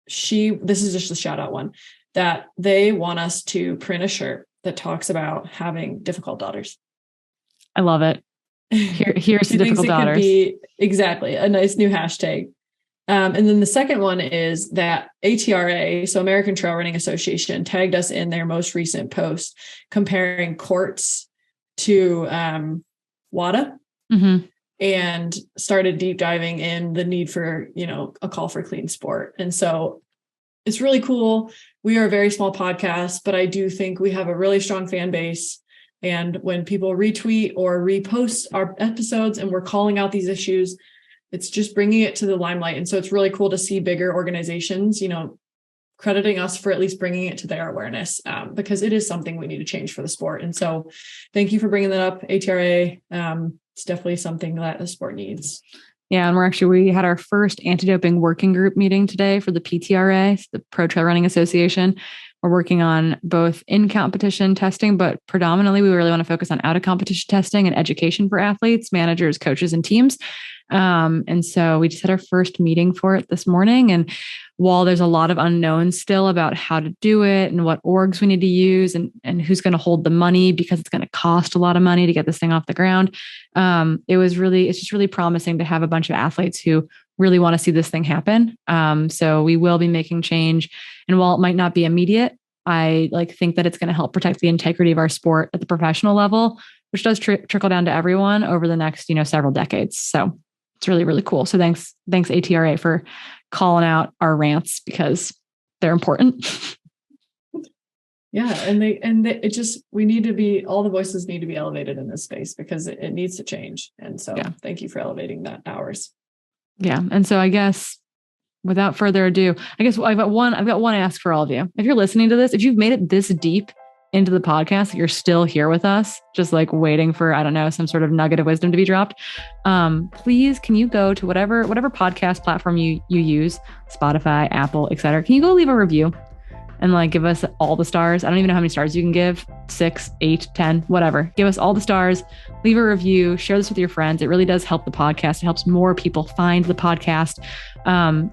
this is just a shout out one, that they want us to print a shirt that talks about having difficult daughters. I love it. Here's the difficult daughters. Could be exactly a nice new hashtag. And then the second one is that ATRA, so American Trail Running Association, tagged us in their most recent post comparing courts to WADA, and started deep diving in the need for, a call for clean sport. And so it's really cool. We are a very small podcast, but I do think we have a really strong fan base. And when people retweet or repost our episodes and we're calling out these issues, it's just bringing it to the limelight. And so it's really cool to see bigger organizations, crediting us for at least bringing it to their awareness, because it is something we need to change for the sport. And so thank you for bringing that up, ATRA. It's definitely something that the sport needs. Yeah. And we had our first anti-doping working group meeting today for the PTRA, the Pro Trail Running Association. We're working on both in-competition testing, but predominantly we really want to focus on out-of-competition testing and education for athletes, managers, coaches, and teams. And so we just had our first meeting for it this morning. And while there's a lot of unknowns still about how to do it and what orgs we need to use and who's going to hold the money, because it's going to cost a lot of money to get this thing off the ground, it's just really promising to have a bunch of athletes who really want to see this thing happen. So we will be making change. And while it might not be immediate, I think that it's going to help protect the integrity of our sport at the professional level, which does trickle down to everyone over the next, several decades. So it's really, really cool. So thanks ATRA for calling out our rants, because they're important. Yeah. We need to be, all the voices need to be elevated in this space because it needs to change. And so Thank you for elevating that ours. Yeah. And so I guess without further ado, I've got one ask for all of you. If you're listening to this, if you've made it this deep into the podcast, you're still here with us, just waiting for, some sort of nugget of wisdom to be dropped. Please, can you go to whatever podcast platform you use, Spotify, Apple, etc. Can you go leave a review and give us all the stars? I don't even know how many stars you can give, 6, 8, 10, whatever. Give us all the stars, leave a review, share this with your friends. It really does help the podcast. It helps more people find the podcast.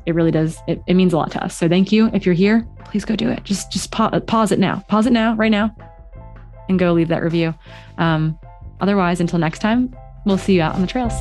It really does. It means a lot to us. So thank you. If you're here, please go do it. Just pause it now. Pause it now, right now, and go leave that review. Otherwise, until next time, we'll see you out on the trails.